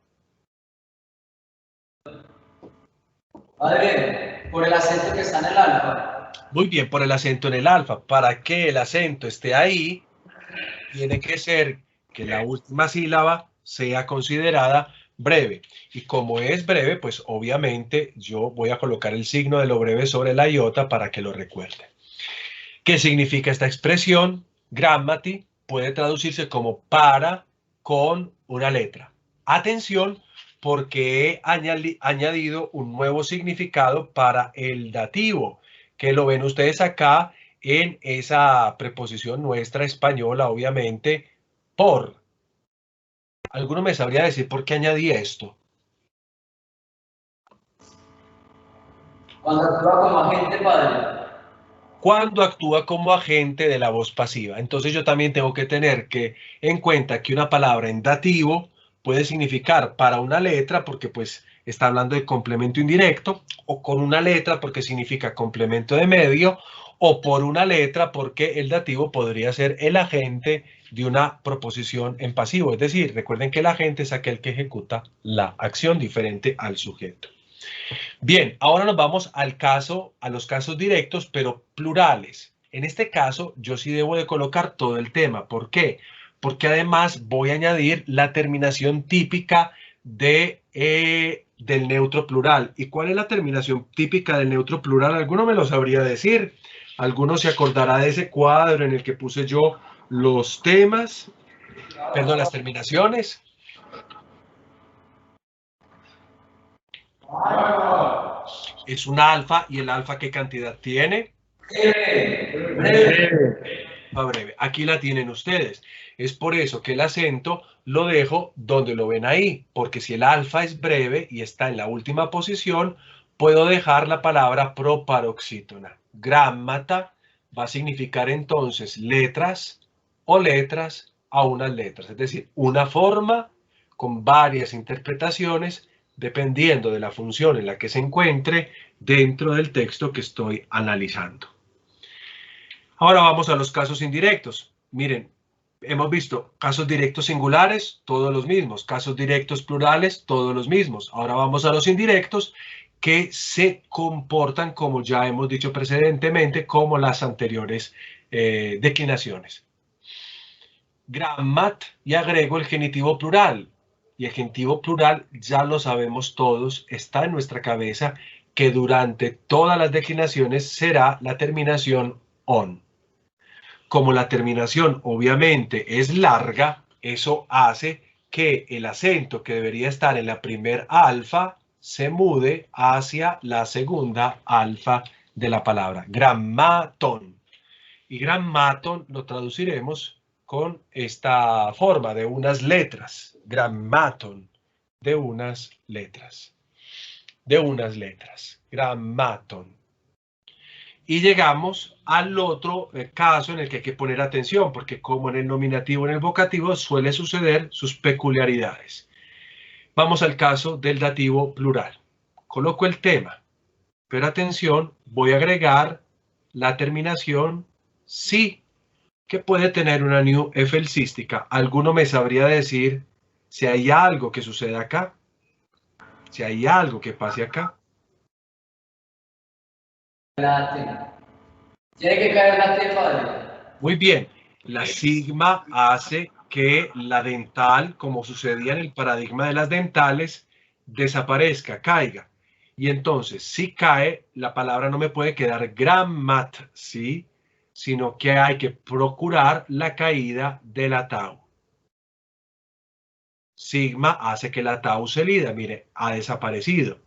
Padre, por el acento que está en el alfa. Muy bien, por el acento en el alfa. Para que el acento esté ahí, tiene que ser que la última sílaba sea considerada breve. Y como es breve, pues obviamente yo voy a colocar el signo de lo breve sobre la iota para que lo recuerden. ¿Qué significa esta expresión? Grammati puede traducirse como para con una letra. Atención, porque he añadido un nuevo significado para el dativo, que lo ven ustedes acá en esa preposición nuestra española, obviamente, por. ¿Alguno me sabría decir por qué añadí esto? Cuando actúa como agente, padre. Cuando actúa como agente de la voz pasiva. Entonces yo también tengo que tener en cuenta que una palabra en dativo puede significar para una letra porque pues está hablando de complemento indirecto, o con una letra porque significa complemento de medio, o por una letra porque el dativo podría ser el agente de una proposición en pasivo. Es decir, recuerden que el agente es aquel que ejecuta la acción diferente al sujeto. Bien, ahora nos vamos a los casos directos, pero plurales. En este caso, yo sí debo de colocar todo el tema. ¿Por qué? Porque además voy a añadir la terminación típica del neutro plural. ¿Y cuál es la terminación típica del neutro plural? ¿Alguno me lo sabría decir? ¿Alguno se acordará de ese cuadro en el que puse yo los temas? Perdón, las terminaciones. Es un alfa, y el alfa ¿qué cantidad tiene? Breve. Aquí la tienen ustedes. Es por eso que el acento lo dejo donde lo ven ahí, porque si el alfa es breve y está en la última posición, puedo dejar la palabra proparoxítona. Grammata va a significar entonces letras o letras a unas letras, es decir, una forma con varias interpretaciones dependiendo de la función en la que se encuentre dentro del texto que estoy analizando. Ahora vamos a los casos indirectos. Miren, hemos visto casos directos singulares, todos los mismos. Casos directos plurales, todos los mismos. Ahora vamos a los indirectos que se comportan, como ya hemos dicho precedentemente, como las anteriores declinaciones. Grammat, y agrego el genitivo plural. Y el genitivo plural, ya lo sabemos todos, está en nuestra cabeza, que durante todas las declinaciones será la terminación on. Como la terminación obviamente es larga, eso hace que el acento que debería estar en la primer alfa se mude hacia la segunda alfa de la palabra. Grammaton. Y grammaton lo traduciremos con esta forma de unas letras. Grammaton, de unas letras. De unas letras. Grammaton. Y llegamos al otro caso en el que hay que poner atención, porque como en el nominativo y en el vocativo suele suceder sus peculiaridades. Vamos al caso del dativo plural. Coloco el tema, pero atención, voy a agregar la terminación si, que puede tener una new efelsística. ¿Alguno me sabría decir si hay algo que suceda acá? Si hay algo que pase acá. La T. Tiene que caer la T, padre. Muy bien. La sigma hace que la dental, como sucedía en el paradigma de las dentales, desaparezca, caiga. Y entonces, si cae, la palabra no me puede quedar grammat, ¿sí? Sino que hay que procurar la caída de la tau. Sigma hace que la tau se lida, mire, ha desaparecido.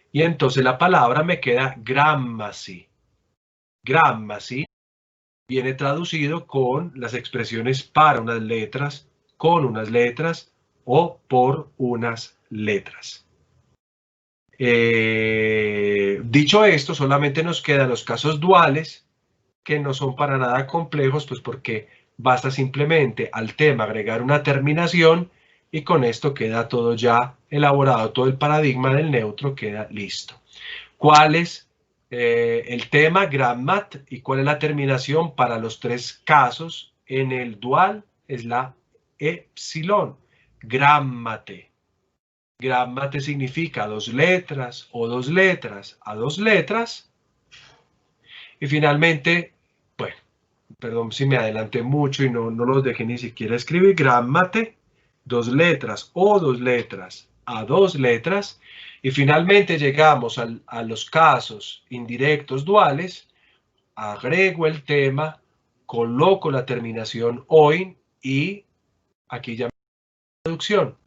Y entonces la palabra me queda grammasi. Grammasi viene traducido con las expresiones para unas letras, con unas letras o por unas letras. Dicho esto, solamente nos quedan los casos duales, que no son para nada complejos, pues porque basta simplemente al tema agregar una terminación y con esto queda todo ya elaborado, todo el paradigma del neutro queda listo. ¿Cuál es el tema grammat y cuál es la terminación para los tres casos? En el dual es la epsilon, grammate. Grammate significa dos letras o dos letras a dos letras. Y finalmente, bueno, perdón si me adelanté mucho y no los dejé ni siquiera escribir. Grammate, dos letras o dos letras a dos letras. Y finalmente llegamos a los casos indirectos duales. Agrego el tema, coloco la terminación oin y aquí ya me traducción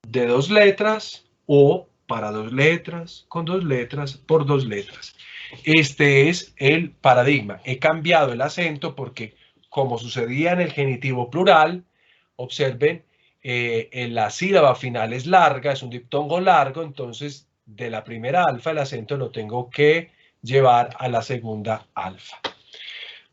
de dos letras o para dos letras, con dos letras, por dos letras. Este es el paradigma. He cambiado el acento porque, como sucedía en el genitivo plural, observen, en la sílaba final es larga, es un diptongo largo, entonces de la primera alfa el acento lo tengo que llevar a la segunda alfa.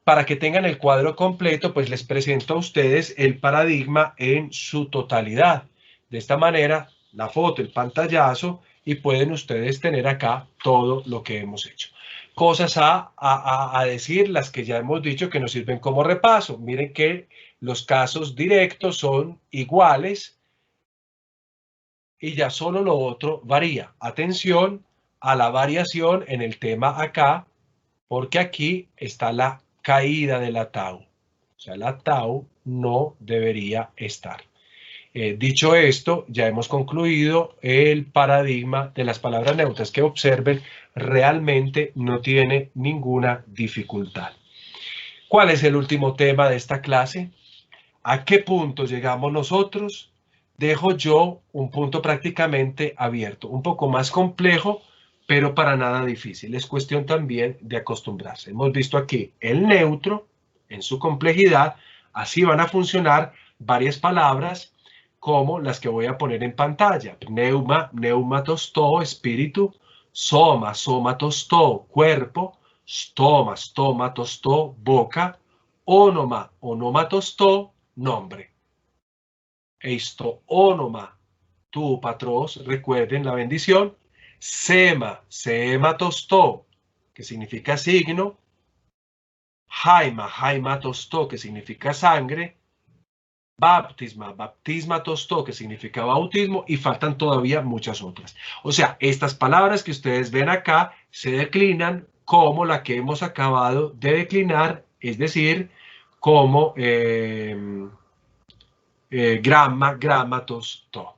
Para que tengan el cuadro completo, pues les presento a ustedes el paradigma en su totalidad. De esta manera, la foto, el pantallazo, y pueden ustedes tener acá todo lo que hemos hecho. Cosas a decir, las que ya hemos dicho que nos sirven como repaso. Miren que los casos directos son iguales y ya solo lo otro varía. Atención a la variación en el tema acá, porque aquí está la caída de la tau. O sea, la tau no debería estar. Dicho esto, ya hemos concluido el paradigma de las palabras neutras, que observen, realmente no tiene ninguna dificultad. ¿Cuál es el último tema de esta clase? ¿A qué punto llegamos nosotros? Dejo yo un punto prácticamente abierto, un poco más complejo, pero para nada difícil. Es cuestión también de acostumbrarse. Hemos visto aquí el neutro en su complejidad. Así van a funcionar varias palabras como las que voy a poner en pantalla. Pneuma, pneumatosto, espíritu. Soma, somatosto, cuerpo. Stoma, stomatosto, boca. Onoma, onomatosto, nombre. Esto onoma, tu patros, recuerden la bendición. Sema, sematosto, que significa signo. Haima, haimatostó, que significa sangre. Baptisma, baptismatostó, que significa bautismo, y faltan todavía muchas otras. O sea, estas palabras que ustedes ven acá se declinan como la que hemos acabado de declinar, es decir, como gramma, grammatostó.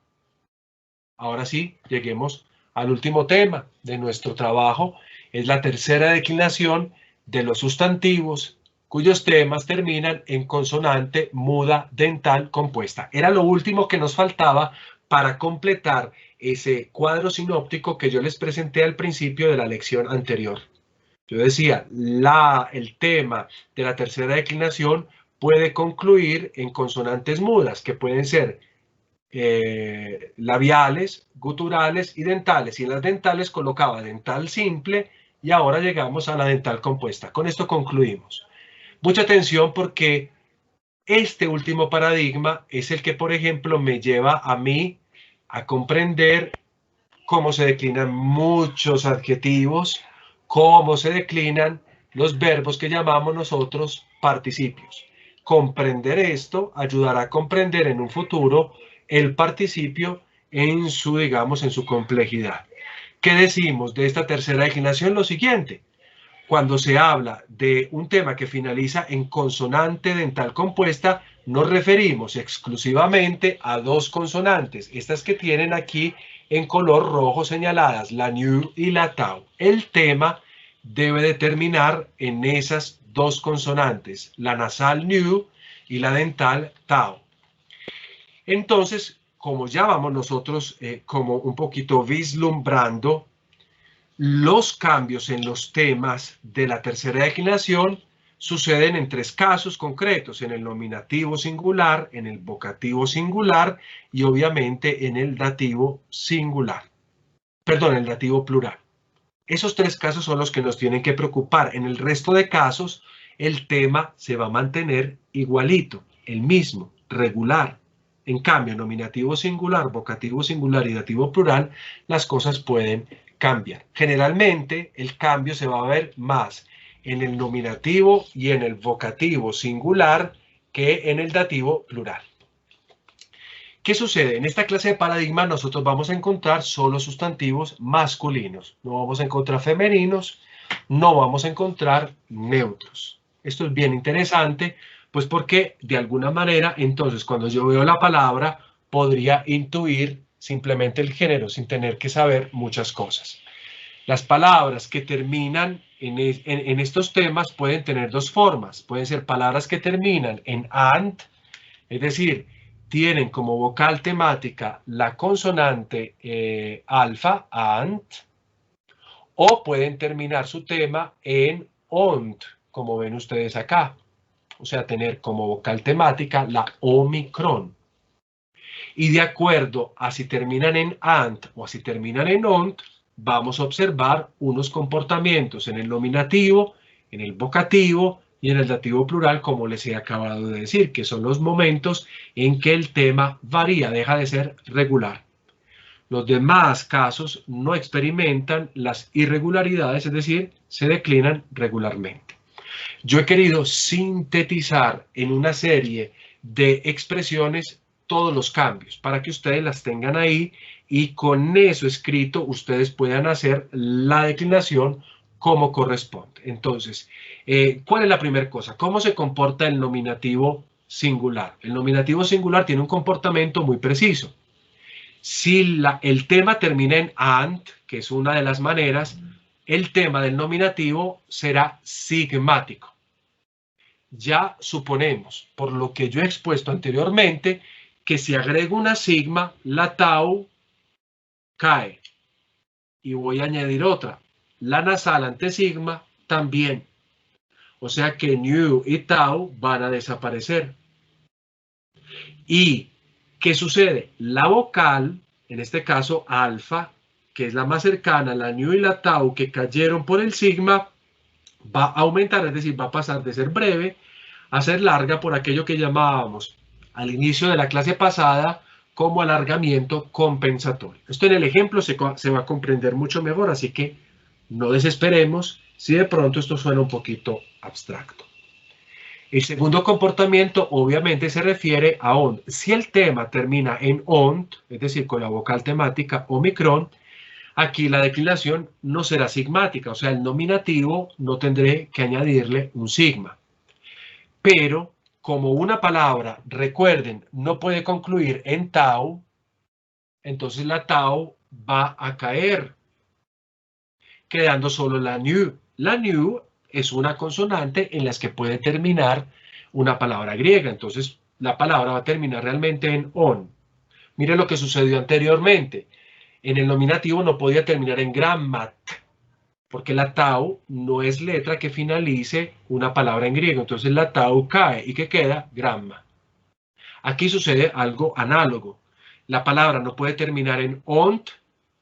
Ahora sí, lleguemos al último tema de nuestro trabajo. Es la tercera declinación de los sustantivos cuyos temas terminan en consonante muda dental compuesta. Era lo último que nos faltaba para completar ese cuadro sinóptico que yo les presenté al principio de la lección anterior. Yo decía, el tema de la tercera declinación puede concluir en consonantes mudas, que pueden ser labiales, guturales y dentales. Y en las dentales colocaba dental simple y ahora llegamos a la dental compuesta. Con esto concluimos. Mucha atención porque este último paradigma es el que, por ejemplo, me lleva a mí a comprender cómo se declinan muchos adjetivos, cómo se declinan los verbos que llamamos nosotros participios. Comprender esto ayudará a comprender en un futuro el participio en su, digamos, en su complejidad. ¿Qué decimos de esta tercera declinación? Lo siguiente. Cuando se habla de un tema que finaliza en consonante dental compuesta, nos referimos exclusivamente a dos consonantes, estas que tienen aquí en color rojo señaladas, la ñu y la tau. El tema debe de terminar en esas dos consonantes, la nasal ñu y la dental tau. Entonces, como ya vamos nosotros como un poquito vislumbrando los cambios en los temas de la tercera declinación, suceden en tres casos concretos, en el nominativo singular, en el vocativo singular y obviamente en el dativo singular. Perdón, el dativo plural. Esos tres casos son los que nos tienen que preocupar. En el resto de casos, el tema se va a mantener igualito, el mismo, regular. En cambio, nominativo singular, vocativo singular y dativo plural, las cosas pueden cambiar. Generalmente, el cambio se va a ver más en el nominativo y en el vocativo singular que en el dativo plural. ¿Qué sucede? En esta clase de paradigma nosotros vamos a encontrar solo sustantivos masculinos. No vamos a encontrar femeninos, no vamos a encontrar neutros. Esto es bien interesante, pues porque de alguna manera, entonces, cuando yo veo la palabra, podría intuir simplemente el género sin tener que saber muchas cosas. Las palabras que terminan en estos temas pueden tener dos formas. Pueden ser palabras que terminan en ant, es decir, tienen como vocal temática la consonante alfa, ant, o pueden terminar su tema en ont, como ven ustedes acá. O sea, tener como vocal temática la omicron. Y de acuerdo a si terminan en ant o a si terminan en ont, vamos a observar unos comportamientos en el nominativo, en el vocativo y en el dativo plural, como les he acabado de decir, que son los momentos en que el tema varía, deja de ser regular. Los demás casos no experimentan las irregularidades, es decir, se declinan regularmente. Yo he querido sintetizar en una serie de expresiones todos los cambios para que ustedes las tengan ahí y con eso escrito ustedes puedan hacer la declinación como corresponde. Entonces, ¿cuál es la primera cosa? ¿Cómo se comporta el nominativo singular? El nominativo singular tiene un comportamiento muy preciso. Si el tema termina en ant, que es una de las maneras, el tema del nominativo será sigmático. Ya suponemos, por lo que yo he expuesto anteriormente, que si agrego una sigma, la tau cae. Y voy a añadir otra. La nasal ante sigma también. O sea que ñu y tau van a desaparecer. ¿Y qué sucede? La vocal, en este caso alfa, que es la más cercana, la ñu y la tau que cayeron por el sigma, va a aumentar, es decir, va a pasar de ser breve a ser larga por aquello que llamábamos al inicio de la clase pasada como alargamiento compensatorio. Esto en el ejemplo se va a comprender mucho mejor, así que no desesperemos si de pronto esto suena un poquito abstracto. El segundo comportamiento obviamente se refiere a ONT. Si el tema termina en ONT, es decir, con la vocal temática omicron, aquí la declinación no será sigmática, o sea, el nominativo no tendré que añadirle un sigma. Pero como una palabra, recuerden, no puede concluir en tau, entonces la tau va a caer, quedando solo la new. La new es una consonante en las que puede terminar una palabra griega, entonces la palabra va a terminar realmente en on. Mire lo que sucedió anteriormente. En el nominativo no podía terminar en grammat, porque la tau no es letra que finalice una palabra en griego, entonces la tau cae y que queda gramma. Aquí sucede algo análogo. La palabra no puede terminar en ont,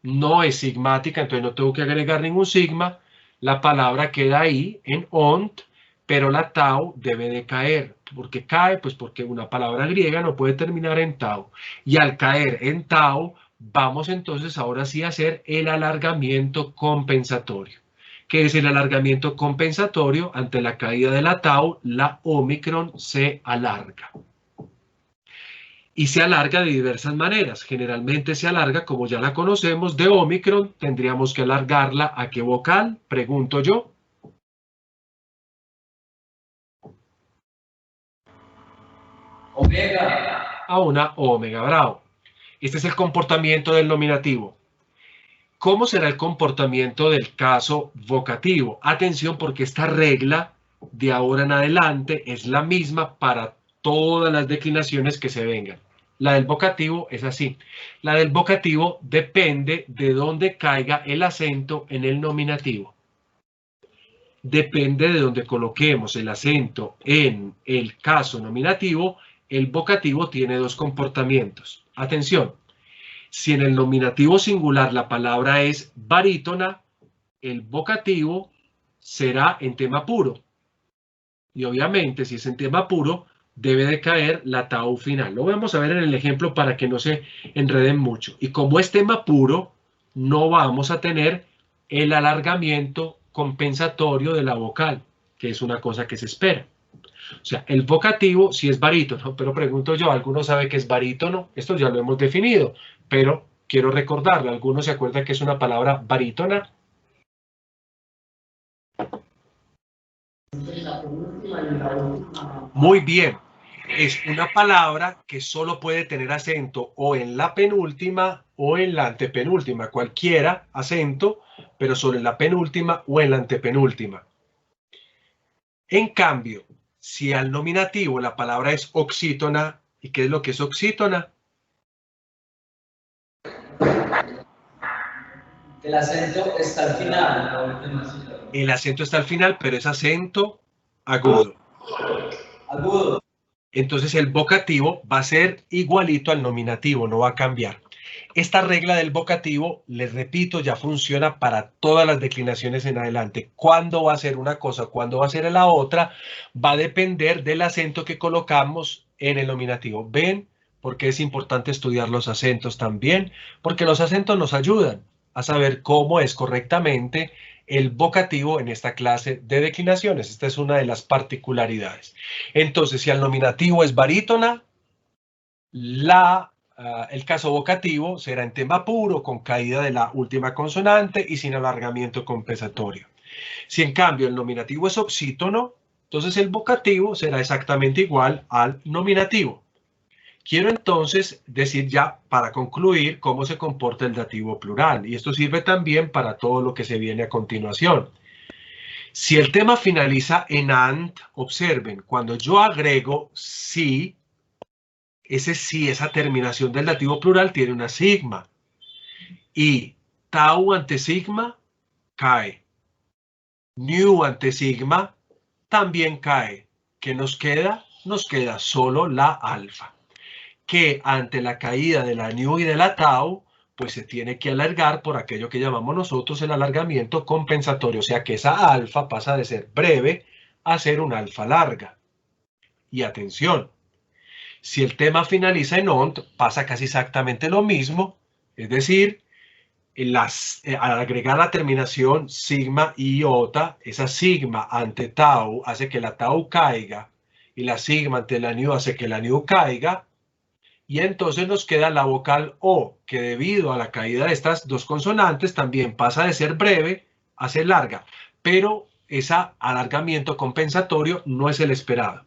no es sigmática, entonces no tengo que agregar ningún sigma. La palabra queda ahí en ont, pero la tau debe de caer. ¿Por qué cae? Pues porque una palabra griega no puede terminar en tau. Y al caer en tau, vamos entonces ahora sí a hacer el alargamiento compensatorio. ¿Qué es el alargamiento compensatorio? Ante la caída de la tau, la omicron se alarga. Y se alarga de diversas maneras. Generalmente se alarga, como ya la conocemos, de omicron. Tendríamos que alargarla ¿a qué vocal? Pregunto yo. Omega. A una omega, bravo. Este es el comportamiento del nominativo. ¿Cómo será el comportamiento del caso vocativo? Atención, porque esta regla de ahora en adelante es la misma para todas las declinaciones que se vengan. La del vocativo es así. La del vocativo depende de dónde caiga el acento en el nominativo. Depende de dónde coloquemos el acento en el caso nominativo, el vocativo tiene dos comportamientos. Atención, si en el nominativo singular la palabra es barítona, el vocativo será en tema puro. Y obviamente, si es en tema puro, debe de caer la tau final. Lo vamos a ver en el ejemplo para que no se enreden mucho. Y como es tema puro, no vamos a tener el alargamiento compensatorio de la vocal, que es una cosa que se espera. O sea, el vocativo sí es barítono, pero pregunto yo, ¿alguno sabe qué es barítono? Esto ya lo hemos definido, pero quiero recordarlo. ¿Alguno se acuerda que es una palabra barítona? Muy bien. Es una palabra que solo puede tener acento o en la penúltima o en la antepenúltima. Cualquiera acento, pero solo en la penúltima o en la antepenúltima. En cambio, si al nominativo la palabra es oxítona, ¿y qué es lo que es oxítona? El acento está al final. El acento está al final, pero es acento agudo. Agudo. Entonces el vocativo va a ser igualito al nominativo, no va a cambiar. Esta regla del vocativo, les repito, ya funciona para todas las declinaciones en adelante. Cuándo va a ser una cosa, cuándo va a ser la otra, va a depender del acento que colocamos en el nominativo. ¿Ven por qué es importante estudiar los acentos también? Porque los acentos nos ayudan a saber cómo es correctamente el vocativo en esta clase de declinaciones. Esta es una de las particularidades. Entonces, si el nominativo es barítona, el caso vocativo será en tema puro, con caída de la última consonante y sin alargamiento compensatorio. Si en cambio el nominativo es oxítono, entonces el vocativo será exactamente igual al nominativo. Quiero entonces decir ya, para concluir, cómo se comporta el dativo plural. Y esto sirve también para todo lo que se viene a continuación. Si el tema finaliza en ant, observen, cuando yo agrego si, esa terminación del dativo plural tiene una sigma. Y tau ante sigma cae. New ante sigma también cae. ¿Qué nos queda? Nos queda solo la alfa, que ante la caída de la new y de la tau, pues se tiene que alargar por aquello que llamamos nosotros el alargamiento compensatorio. O sea que esa alfa pasa de ser breve a ser una alfa larga. Y atención, si el tema finaliza en ont, pasa casi exactamente lo mismo. Es decir, al agregar la terminación sigma y iota, esa sigma ante tau hace que la tau caiga y la sigma ante la new hace que la new caiga. Y entonces nos queda la vocal O, que debido a la caída de estas dos consonantes también pasa de ser breve a ser larga. Pero ese alargamiento compensatorio no es el esperado.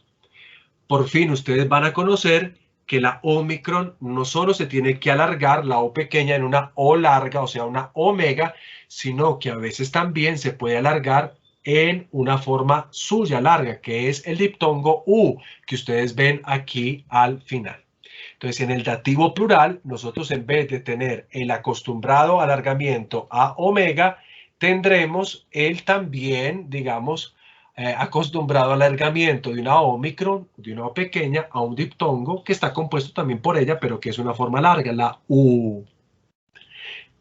Por fin ustedes van a conocer que la Omicron no solo se tiene que alargar, la O pequeña, en una O larga, o sea, una omega, sino que a veces también se puede alargar en una forma suya larga, que es el diptongo U, que ustedes ven aquí al final. Entonces, en el dativo plural, nosotros en vez de tener el acostumbrado alargamiento a omega, tendremos el también, digamos, acostumbrado alargamiento de una omicron, de una O pequeña, a un diptongo, que está compuesto también por ella, pero que es una forma larga, la U.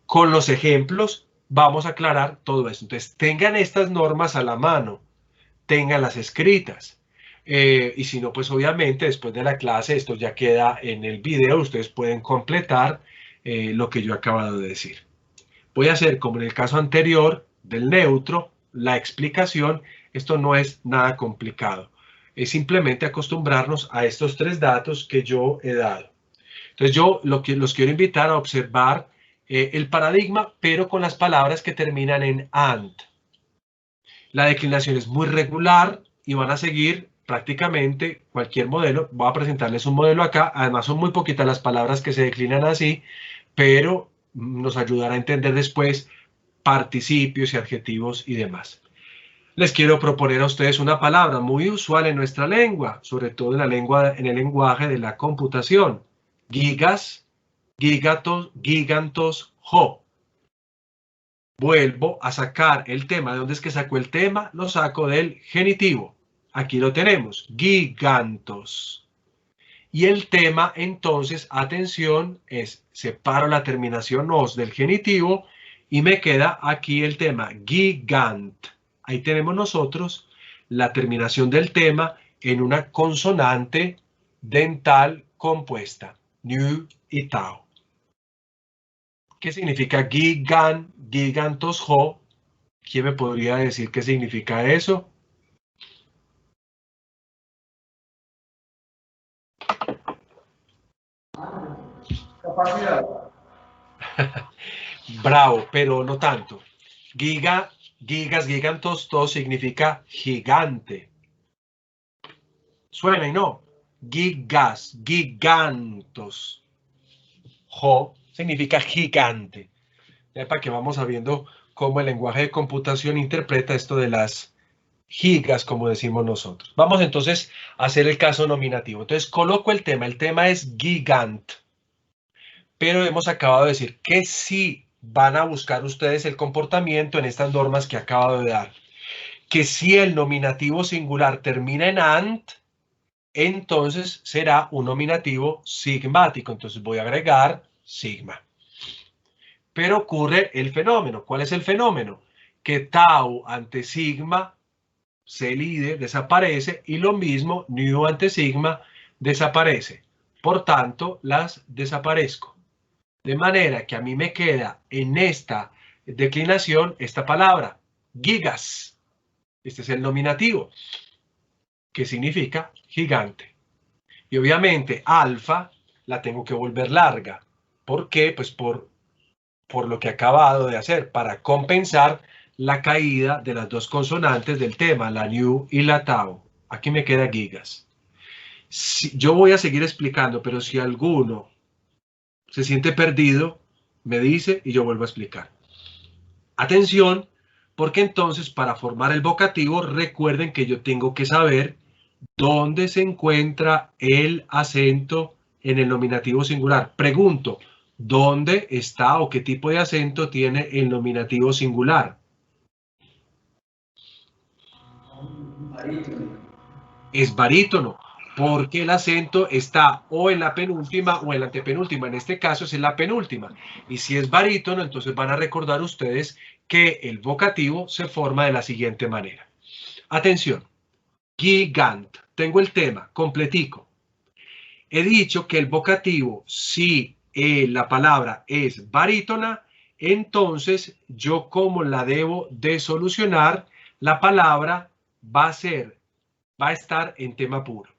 Con los ejemplos vamos a aclarar todo esto. Entonces, tengan estas normas a la mano, tenganlas escritas. Y si no, pues obviamente después de la clase, esto ya queda en el video, ustedes pueden completar lo que yo he acabado de decir. Voy a hacer como en el caso anterior del neutro, la explicación. Esto no es nada complicado. Es simplemente acostumbrarnos a estos tres datos que yo he dado. Entonces yo los quiero invitar a observar el paradigma, pero con las palabras que terminan en AND. La declinación es muy regular y van a seguir prácticamente cualquier modelo. Voy a presentarles un modelo acá. Además son muy poquitas las palabras que se declinan así, pero nos ayudará a entender después participios y adjetivos y demás. Les quiero proponer a ustedes una palabra muy usual en nuestra lengua, sobre todo en el lenguaje de la computación. Gigas, gigatos, gigantos, jo. Vuelvo a sacar el tema. ¿De dónde es que saco el tema? Lo saco del genitivo. Aquí lo tenemos, gigantos. Y el tema, entonces, atención, es separo la terminación os del genitivo y me queda aquí el tema, gigant. Ahí tenemos nosotros la terminación del tema en una consonante dental compuesta, nu y tau. ¿Qué significa gigan, gigantos, jo? ¿Quién me podría decir qué significa eso? Capacidad. Bravo, pero no tanto. Gigas, gigantos, todo significa gigante. Suena y no. Gigas, gigantos. Jo significa gigante. Ya para que vamos sabiendo cómo el lenguaje de computación interpreta esto de las gigas, como decimos nosotros. Vamos entonces a hacer el caso nominativo. Entonces coloco el tema. El tema es gigant. Pero hemos acabado de decir que sí van a buscar ustedes el comportamiento en estas normas que acabo de dar. Que si el nominativo singular termina en ant, entonces será un nominativo sigmático. Entonces voy a agregar sigma. Pero ocurre el fenómeno. ¿Cuál es el fenómeno? Que tau ante sigma se elide, desaparece, y lo mismo nu ante sigma desaparece. Por tanto, las desaparezco. De manera que a mí me queda en esta declinación esta palabra, gigas. Este es el nominativo, que significa gigante. Y obviamente alfa la tengo que volver larga. ¿Por qué? Pues por lo que he acabado de hacer, para compensar la caída de las dos consonantes del tema, la nu y la tau. Aquí me queda gigas. Yo voy a seguir explicando, pero si alguno se siente perdido, me dice y yo vuelvo a explicar. Atención, porque entonces para formar el vocativo, recuerden que yo tengo que saber dónde se encuentra el acento en el nominativo singular. Pregunto, ¿dónde está o qué tipo de acento tiene el nominativo singular? Es barítono, porque el acento está o en la penúltima o en la antepenúltima. En este caso es en la penúltima. Y si es barítono, entonces van a recordar ustedes que el vocativo se forma de la siguiente manera. Atención, gigant. Tengo el tema completico. He dicho que el vocativo, si la palabra es barítona, entonces yo como la debo de solucionar, la palabra va a estar en tema puro.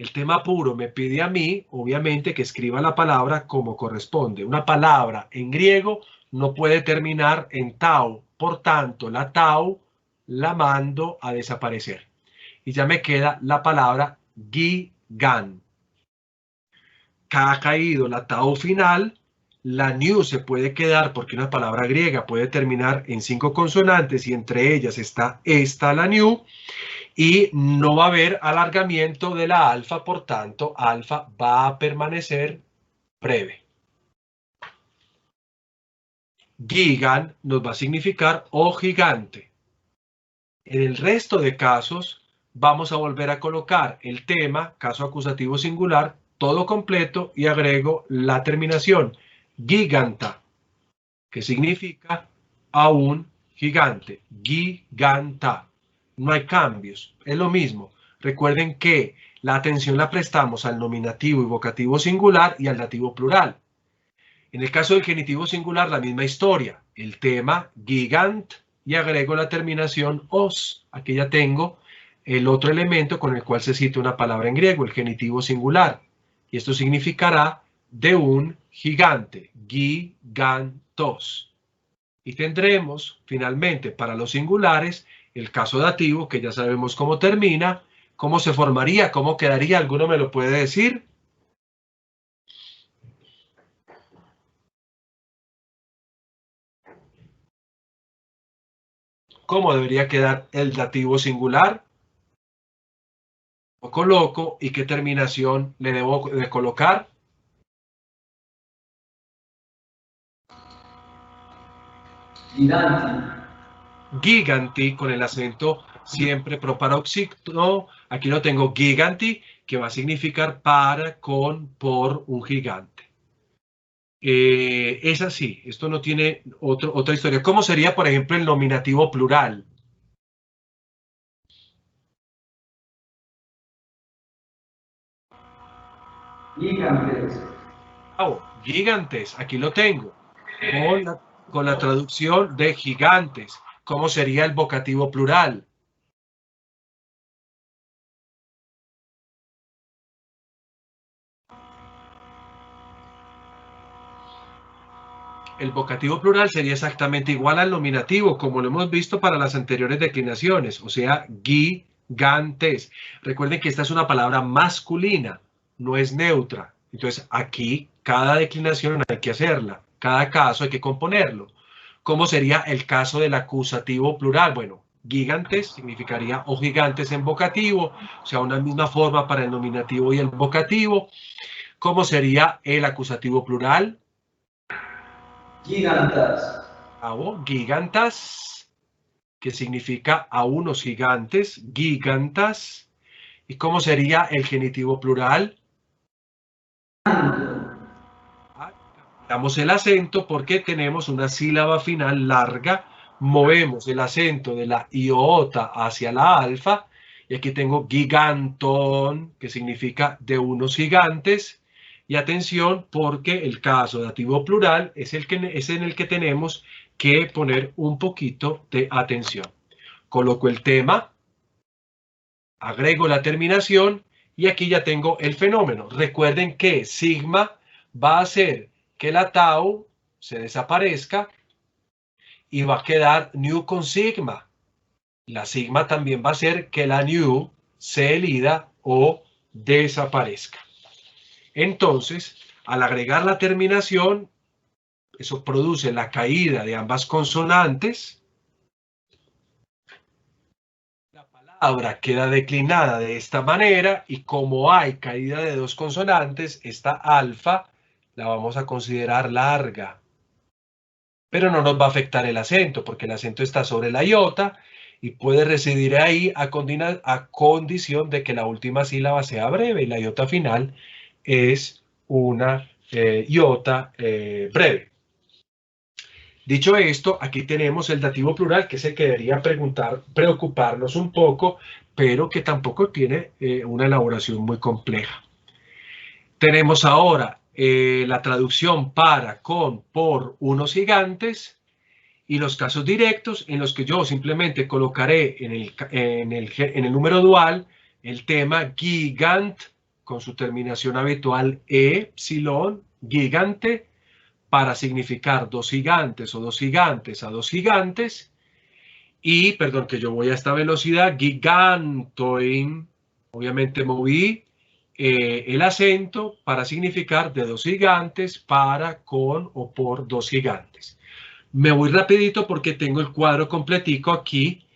El tema puro me pide a mí, obviamente, que escriba la palabra como corresponde. Una palabra en griego no puede terminar en tau. Por tanto, la tau la mando a desaparecer. Y ya me queda la palabra gigan. Ha caído la tau final. La new se puede quedar porque una palabra griega puede terminar en 5 consonantes y entre ellas está esta, la new. Y no va a haber alargamiento de la alfa, por tanto, alfa va a permanecer breve. Gigan nos va a significar oh gigante. En el resto de casos, vamos a volver a colocar el tema, caso acusativo singular, todo completo y agrego la terminación giganta, que significa aún gigante. Giganta. No hay cambios, es lo mismo. Recuerden que la atención la prestamos al nominativo y vocativo singular y al dativo plural. En el caso del genitivo singular, la misma historia. El tema gigant y agrego la terminación os. Aquí ya tengo el otro elemento con el cual se cita una palabra en griego, el genitivo singular. Y esto significará de un gigante, gigantos. Y tendremos finalmente para los singulares el caso dativo, que ya sabemos cómo termina, cómo se formaría, cómo quedaría. ¿Alguno me lo puede decir? ¿Cómo debería quedar el dativo singular? Lo coloco y qué terminación le debo de colocar. Giganti. Giganti con el acento siempre proparoxítono. Aquí lo tengo giganti, que va a significar para, con, por un gigante. Es así, esto no tiene otra historia. ¿Cómo sería, por ejemplo, el nominativo plural? Gigantes. Gigantes, aquí lo tengo. Con la traducción de gigantes. ¿Cómo sería el vocativo plural? El vocativo plural sería exactamente igual al nominativo, como lo hemos visto para las anteriores declinaciones, o sea, gigantes. Recuerden que esta es una palabra masculina, no es neutra. Entonces, aquí cada declinación hay que hacerla, cada caso hay que componerlo. ¿Cómo sería el caso del acusativo plural? Bueno, gigantes significaría o gigantes en vocativo, o sea, una misma forma para el nominativo y el vocativo. ¿Cómo sería el acusativo plural? Gigantas. Gigantas, que significa a unos gigantes, gigantas. ¿Y cómo sería el genitivo plural? Damos el acento porque tenemos una sílaba final larga, movemos el acento de la iota hacia la alfa, y aquí tengo gigantón, que significa de unos gigantes. Y atención, porque el caso dativo plural es en el que tenemos que poner un poquito de atención. Coloco el tema, agrego la terminación y aquí ya tengo el fenómeno. Recuerden que sigma va a hacer que la tau se desaparezca y va a quedar new con sigma. La sigma también va a hacer que la new se elida o desaparezca. Entonces, al agregar la terminación, eso produce la caída de ambas consonantes. La palabra queda declinada de esta manera y como hay caída de dos consonantes, esta alfa la vamos a considerar larga. Pero no nos va a afectar el acento porque el acento está sobre la iota y puede residir ahí a condición de que la última sílaba sea breve y la iota final es una iota breve. Dicho esto, aquí tenemos el dativo plural, que es el que debería preocuparnos un poco, pero que tampoco tiene una elaboración muy compleja. Tenemos ahora la traducción para, con, por, unos gigantes y los casos directos en los que yo simplemente colocaré en el número dual el tema gigant con su terminación habitual epsilon, gigante, para significar dos gigantes o dos gigantes a dos gigantes. Y, perdón, que yo voy a esta velocidad, gigantoin, obviamente moví el acento para significar de dos gigantes, para, con o por dos gigantes. Me voy rapidito porque tengo el cuadro completico aquí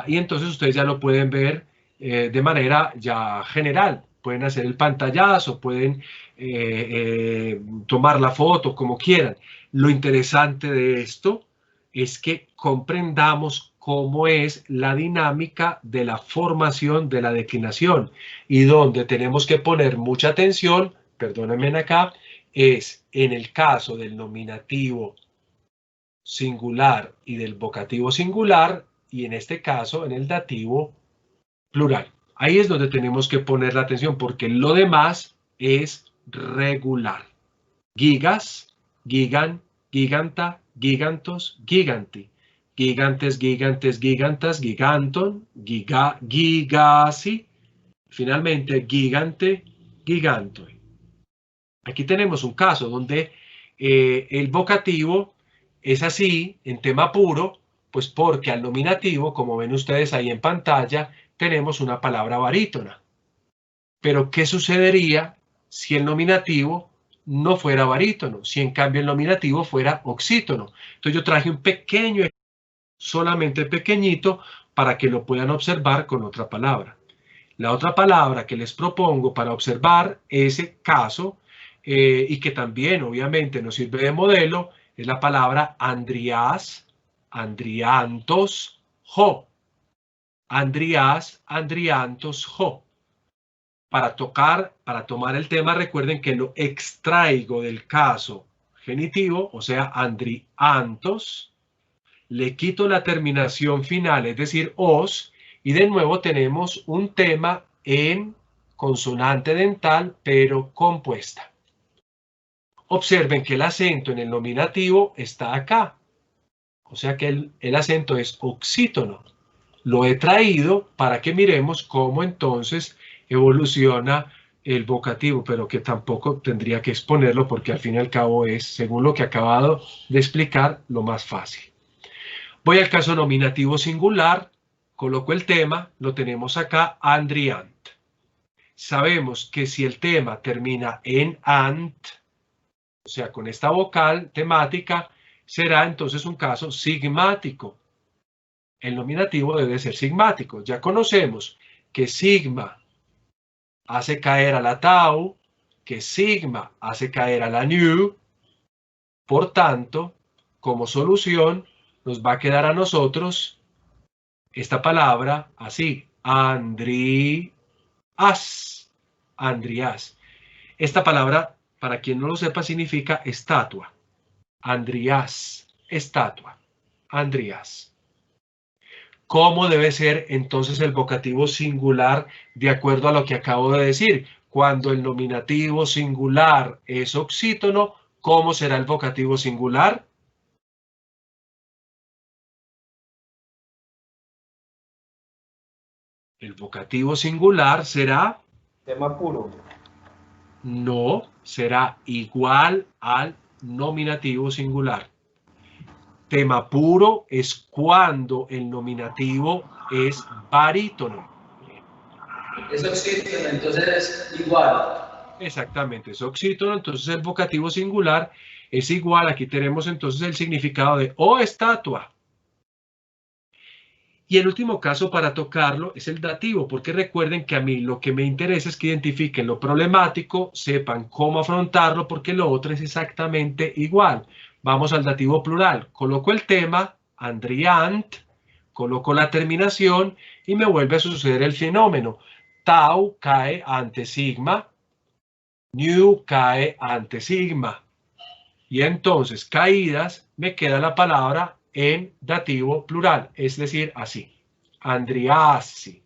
y entonces ustedes ya lo pueden ver de manera ya general. Pueden hacer el pantallazo, pueden tomar la foto como quieran. Lo interesante de esto es que comprendamos cómo es la dinámica de la formación de la declinación y donde tenemos que poner mucha atención, perdónenme acá, es en el caso del nominativo singular y del vocativo singular y en este caso en el dativo plural. Ahí es donde tenemos que poner la atención porque lo demás es regular. Gigas, gigan, giganta, gigantos, giganti. Gigantes, gigantes, gigantas, giganton, gigasi. Finalmente, gigante, gigantoi. Aquí tenemos un caso donde el vocativo es así, en tema puro, pues porque al nominativo, como ven ustedes ahí en pantalla, tenemos una palabra barítona. Pero, ¿qué sucedería si el nominativo no fuera barítono? Si en cambio el nominativo fuera oxítono. Entonces yo traje un pequeño, solamente pequeñito, para que lo puedan observar con otra palabra. La otra palabra que les propongo para observar ese caso, y que también obviamente nos sirve de modelo, es la palabra Andriás, Andriantos, jo. Andriás, Andriantos, jo. Para tomar el tema, recuerden que lo extraigo del caso genitivo, o sea, Andriantos, le quito la terminación final, es decir, os, y de nuevo tenemos un tema en consonante dental, pero compuesta. Observen que el acento en el nominativo está acá. O sea que el acento es oxítono. Lo he traído para que miremos cómo entonces evoluciona el vocativo, pero que tampoco tendría que exponerlo porque al fin y al cabo es, según lo que he acabado de explicar, lo más fácil. Voy al caso nominativo singular, coloco el tema, lo tenemos acá, andriant. Sabemos que si el tema termina en ant, o sea, con esta vocal temática, será entonces un caso sigmático. El nominativo debe ser sigmático. Ya conocemos que sigma hace caer a la tau, que sigma hace caer a la new. Por tanto, como solución, nos va a quedar a nosotros esta palabra así, andriás, andriás. Esta palabra, para quien no lo sepa, significa estatua. Andriás, estatua, andriás. ¿Cómo debe ser entonces el vocativo singular de acuerdo a lo que acabo de decir? Cuando el nominativo singular es oxítono, ¿cómo será el vocativo singular? El vocativo singular será... Tema puro. No, será igual al nominativo singular. Tema puro es cuando el nominativo es barítono. Es oxítono, entonces es igual. Exactamente, es oxítono, entonces el vocativo singular es igual. Aquí tenemos entonces el significado de o estatua. Y el último caso para tocarlo es el dativo, porque recuerden que a mí lo que me interesa es que identifiquen lo problemático, sepan cómo afrontarlo, porque lo otro es exactamente igual. Vamos al dativo plural. Coloco el tema, andriant, coloco la terminación y me vuelve a suceder el fenómeno. Tau cae ante sigma, new cae ante sigma. Y entonces, caídas, me queda la palabra en dativo plural, es decir, así, andriasi.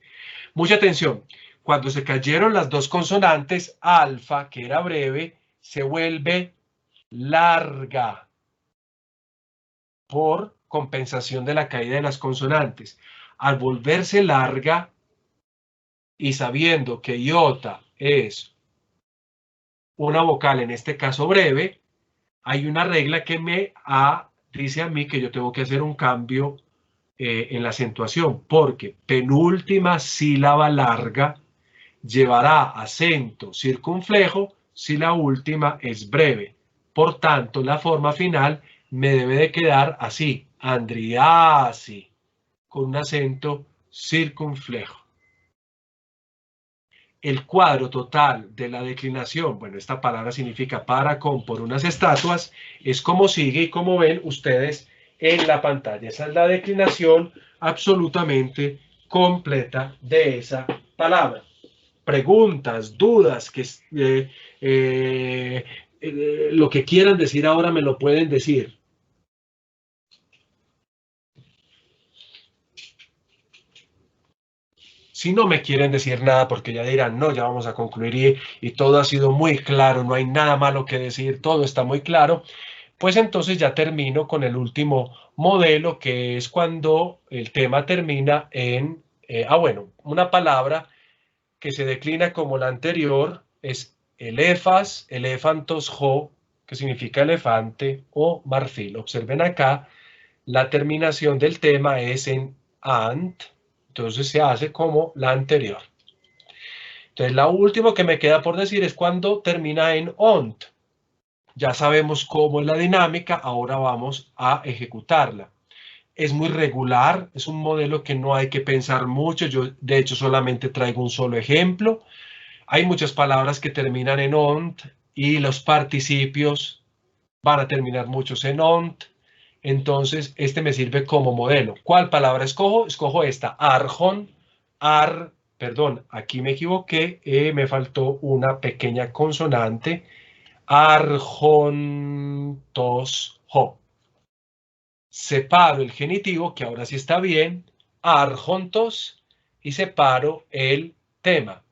Mucha atención, cuando se cayeron las dos consonantes, alfa, que era breve, se vuelve larga por compensación de la caída de las consonantes. Al volverse larga y sabiendo que iota es una vocal, en este caso breve, hay una regla que me dice a mí que yo tengo que hacer un cambio en la acentuación, porque penúltima sílaba larga llevará acento circunflejo si la última es breve. Por tanto, la forma final me debe de quedar así, Andriasi, con un acento circunflejo. El cuadro total de la declinación, bueno, esta palabra significa para, con, por unas estatuas, es como sigue y como ven ustedes en la pantalla. Esa es la declinación absolutamente completa de esa palabra. Preguntas, dudas, lo que quieran decir ahora me lo pueden decir. Si no me quieren decir nada porque ya dirán, no, ya vamos a concluir y todo ha sido muy claro, no hay nada malo que decir, todo está muy claro, pues entonces ya termino con el último modelo, que es cuando el tema termina en, bueno, una palabra que se declina como la anterior es elefas, elefantos, jo, que significa elefante, o marfil. Observen acá, la terminación del tema es en ant, entonces se hace como la anterior. Entonces, la última que me queda por decir es cuando termina en ont. Ya sabemos cómo es la dinámica, ahora vamos a ejecutarla. Es muy regular, es un modelo que no hay que pensar mucho. Yo, de hecho, solamente traigo un solo ejemplo. Hay muchas palabras que terminan en ont y los participios van a terminar muchos en ont. Entonces, este me sirve como modelo. ¿Cuál palabra escojo? Escojo esta, arjon, perdón, aquí me equivoqué, me faltó una pequeña consonante, arjontos, jo. Separo el genitivo, que ahora sí está bien, arjontos, y separo el tema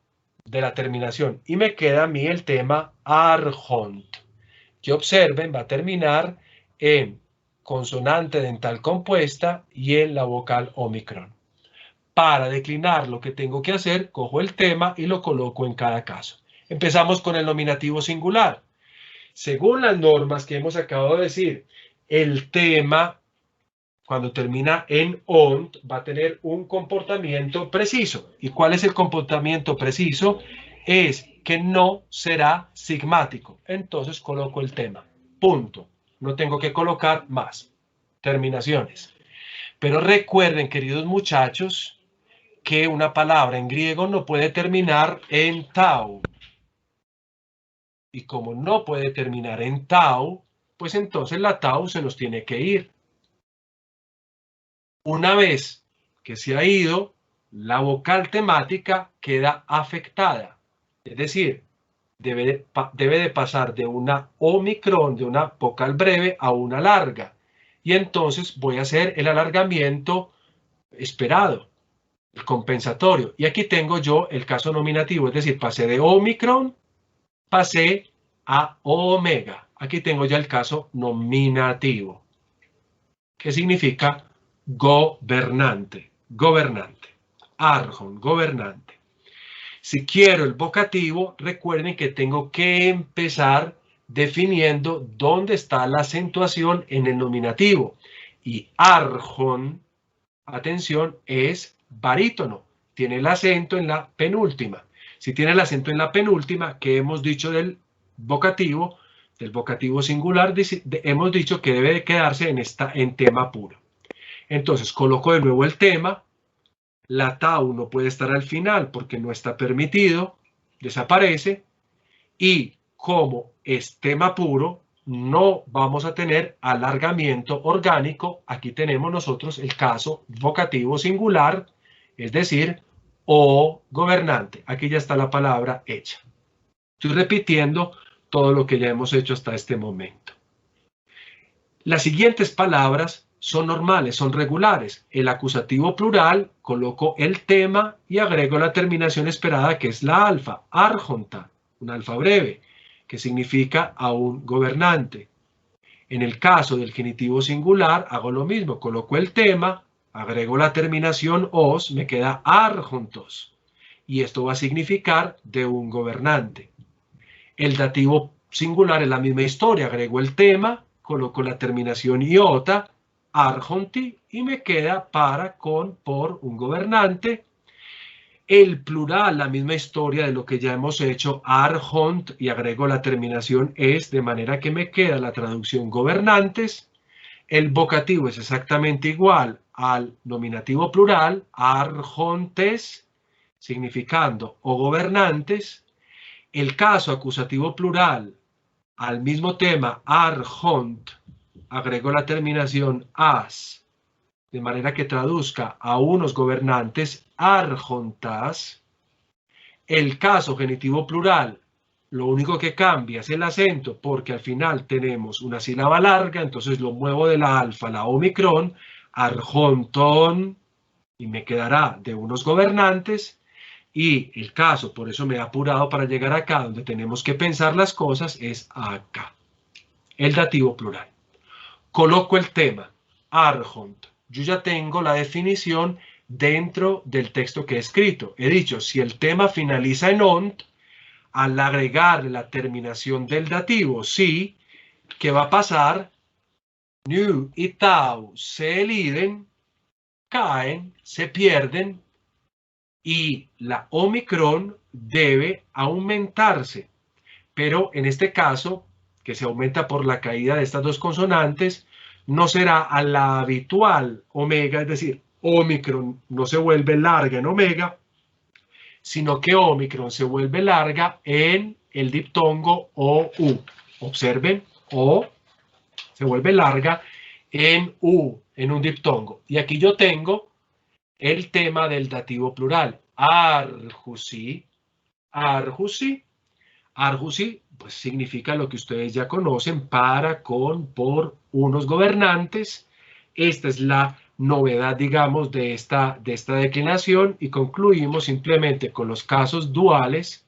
de la terminación. Y me queda a mí el tema arjont, que observen va a terminar en consonante dental compuesta y en la vocal omicron. Para declinar lo que tengo que hacer, cojo el tema y lo coloco en cada caso. Empezamos con el nominativo singular. Según las normas que hemos acabado de decir, el tema, cuando termina en ont, va a tener un comportamiento preciso. ¿Y cuál es el comportamiento preciso? Es que no será sigmático. Entonces coloco el tema. Punto. No tengo que colocar más terminaciones. Pero recuerden, queridos muchachos, que una palabra en griego no puede terminar en tau. Y como no puede terminar en tau, pues entonces la tau se nos tiene que ir. Una vez que se ha ido, la vocal temática queda afectada. Es decir, debe de pasar de una omicron, de una vocal breve, a una larga. Y entonces voy a hacer el alargamiento esperado, el compensatorio. Y aquí tengo yo el caso nominativo, es decir, pasé de omicron, pasé a omega. Aquí tengo ya el caso nominativo, que significa gobernante, gobernante, arjon, gobernante. Si quiero el vocativo, recuerden que tengo que empezar definiendo dónde está la acentuación en el nominativo. Y arjon, atención, es barítono. Tiene el acento en la penúltima. Si tiene el acento en la penúltima, ¿qué hemos dicho del vocativo singular? Hemos dicho que debe de quedarse en tema puro. Entonces, coloco de nuevo el tema. La tau no puede estar al final porque no está permitido, desaparece, y como es tema puro, no vamos a tener alargamiento orgánico. Aquí tenemos nosotros el caso vocativo singular, es decir, o gobernante. Aquí ya está la palabra hecha. Estoy repitiendo todo lo que ya hemos hecho hasta este momento. Las siguientes palabras son normales, son regulares. El acusativo plural, coloco el tema y agrego la terminación esperada, que es la alfa, arjonta, un alfa breve, que significa a un gobernante. En el caso del genitivo singular, hago lo mismo, coloco el tema, agrego la terminación os, me queda arjontos. y esto va a significar de un gobernante. El dativo singular es la misma historia, agrego el tema, coloco la terminación iota, archonti, y me queda para, con, por un gobernante. El plural, la misma historia de lo que ya hemos hecho, archont, y agrego la terminación es, de manera que me queda la traducción gobernantes. El vocativo es exactamente igual al nominativo plural, archontes, significando o gobernantes. El caso acusativo plural, al mismo tema, archont, agrego la terminación as, de manera que traduzca a unos gobernantes, archontas. El caso genitivo plural, lo único que cambia es el acento, porque al final tenemos una sílaba larga, entonces lo muevo de la alfa a la omicron, archonton, y me quedará de unos gobernantes. Y el caso, por eso me he apurado para llegar acá, donde tenemos que pensar las cosas, es acá. El dativo plural. Coloco el tema, archont. Yo ya tengo la definición dentro del texto que he escrito. He dicho, si el tema finaliza en ont, al agregar la terminación del dativo, sí, ¿qué va a pasar? Nu y tau se eliden, caen, se pierden, y la omicron debe aumentarse. Pero en este caso, que se aumenta por la caída de estas dos consonantes, no será a la habitual omega, es decir, omicron no se vuelve larga en omega, sino que omicron se vuelve larga en el diptongo OU. Observen, O se vuelve larga en U, en un diptongo. Y aquí yo tengo el tema del dativo plural. Arjusi, arjusi. Arjusi, pues significa lo que ustedes ya conocen, para, con, por, unos gobernantes. Esta es la novedad, digamos, de esta declinación, y concluimos simplemente con los casos duales.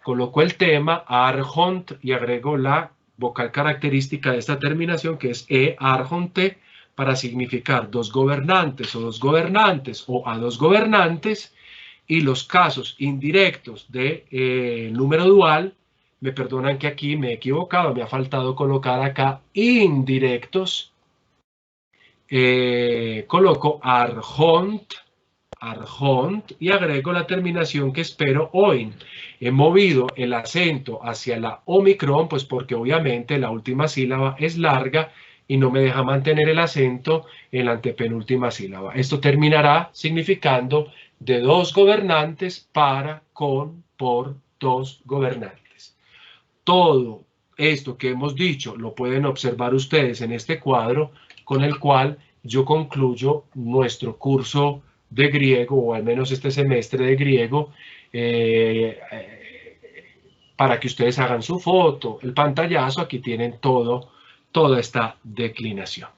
Coloco el tema, archont, y agrego la vocal característica de esta terminación, que es e, archonte, para significar dos gobernantes o dos gobernantes o a dos gobernantes. Y los casos indirectos de número dual, me perdonan que aquí me he equivocado, me ha faltado colocar acá indirectos. Coloco archont, archont, y agrego la terminación que espero oin. He movido el acento hacia la omicron, pues porque obviamente la última sílaba es larga y no me deja mantener el acento en la antepenúltima sílaba. Esto terminará significando de dos gobernantes, para, con, por, dos gobernantes. Todo esto que hemos dicho lo pueden observar ustedes en este cuadro, con el cual yo concluyo nuestro curso de griego, o al menos este semestre de griego, para que ustedes hagan su foto, el pantallazo. Aquí tienen toda esta declinación.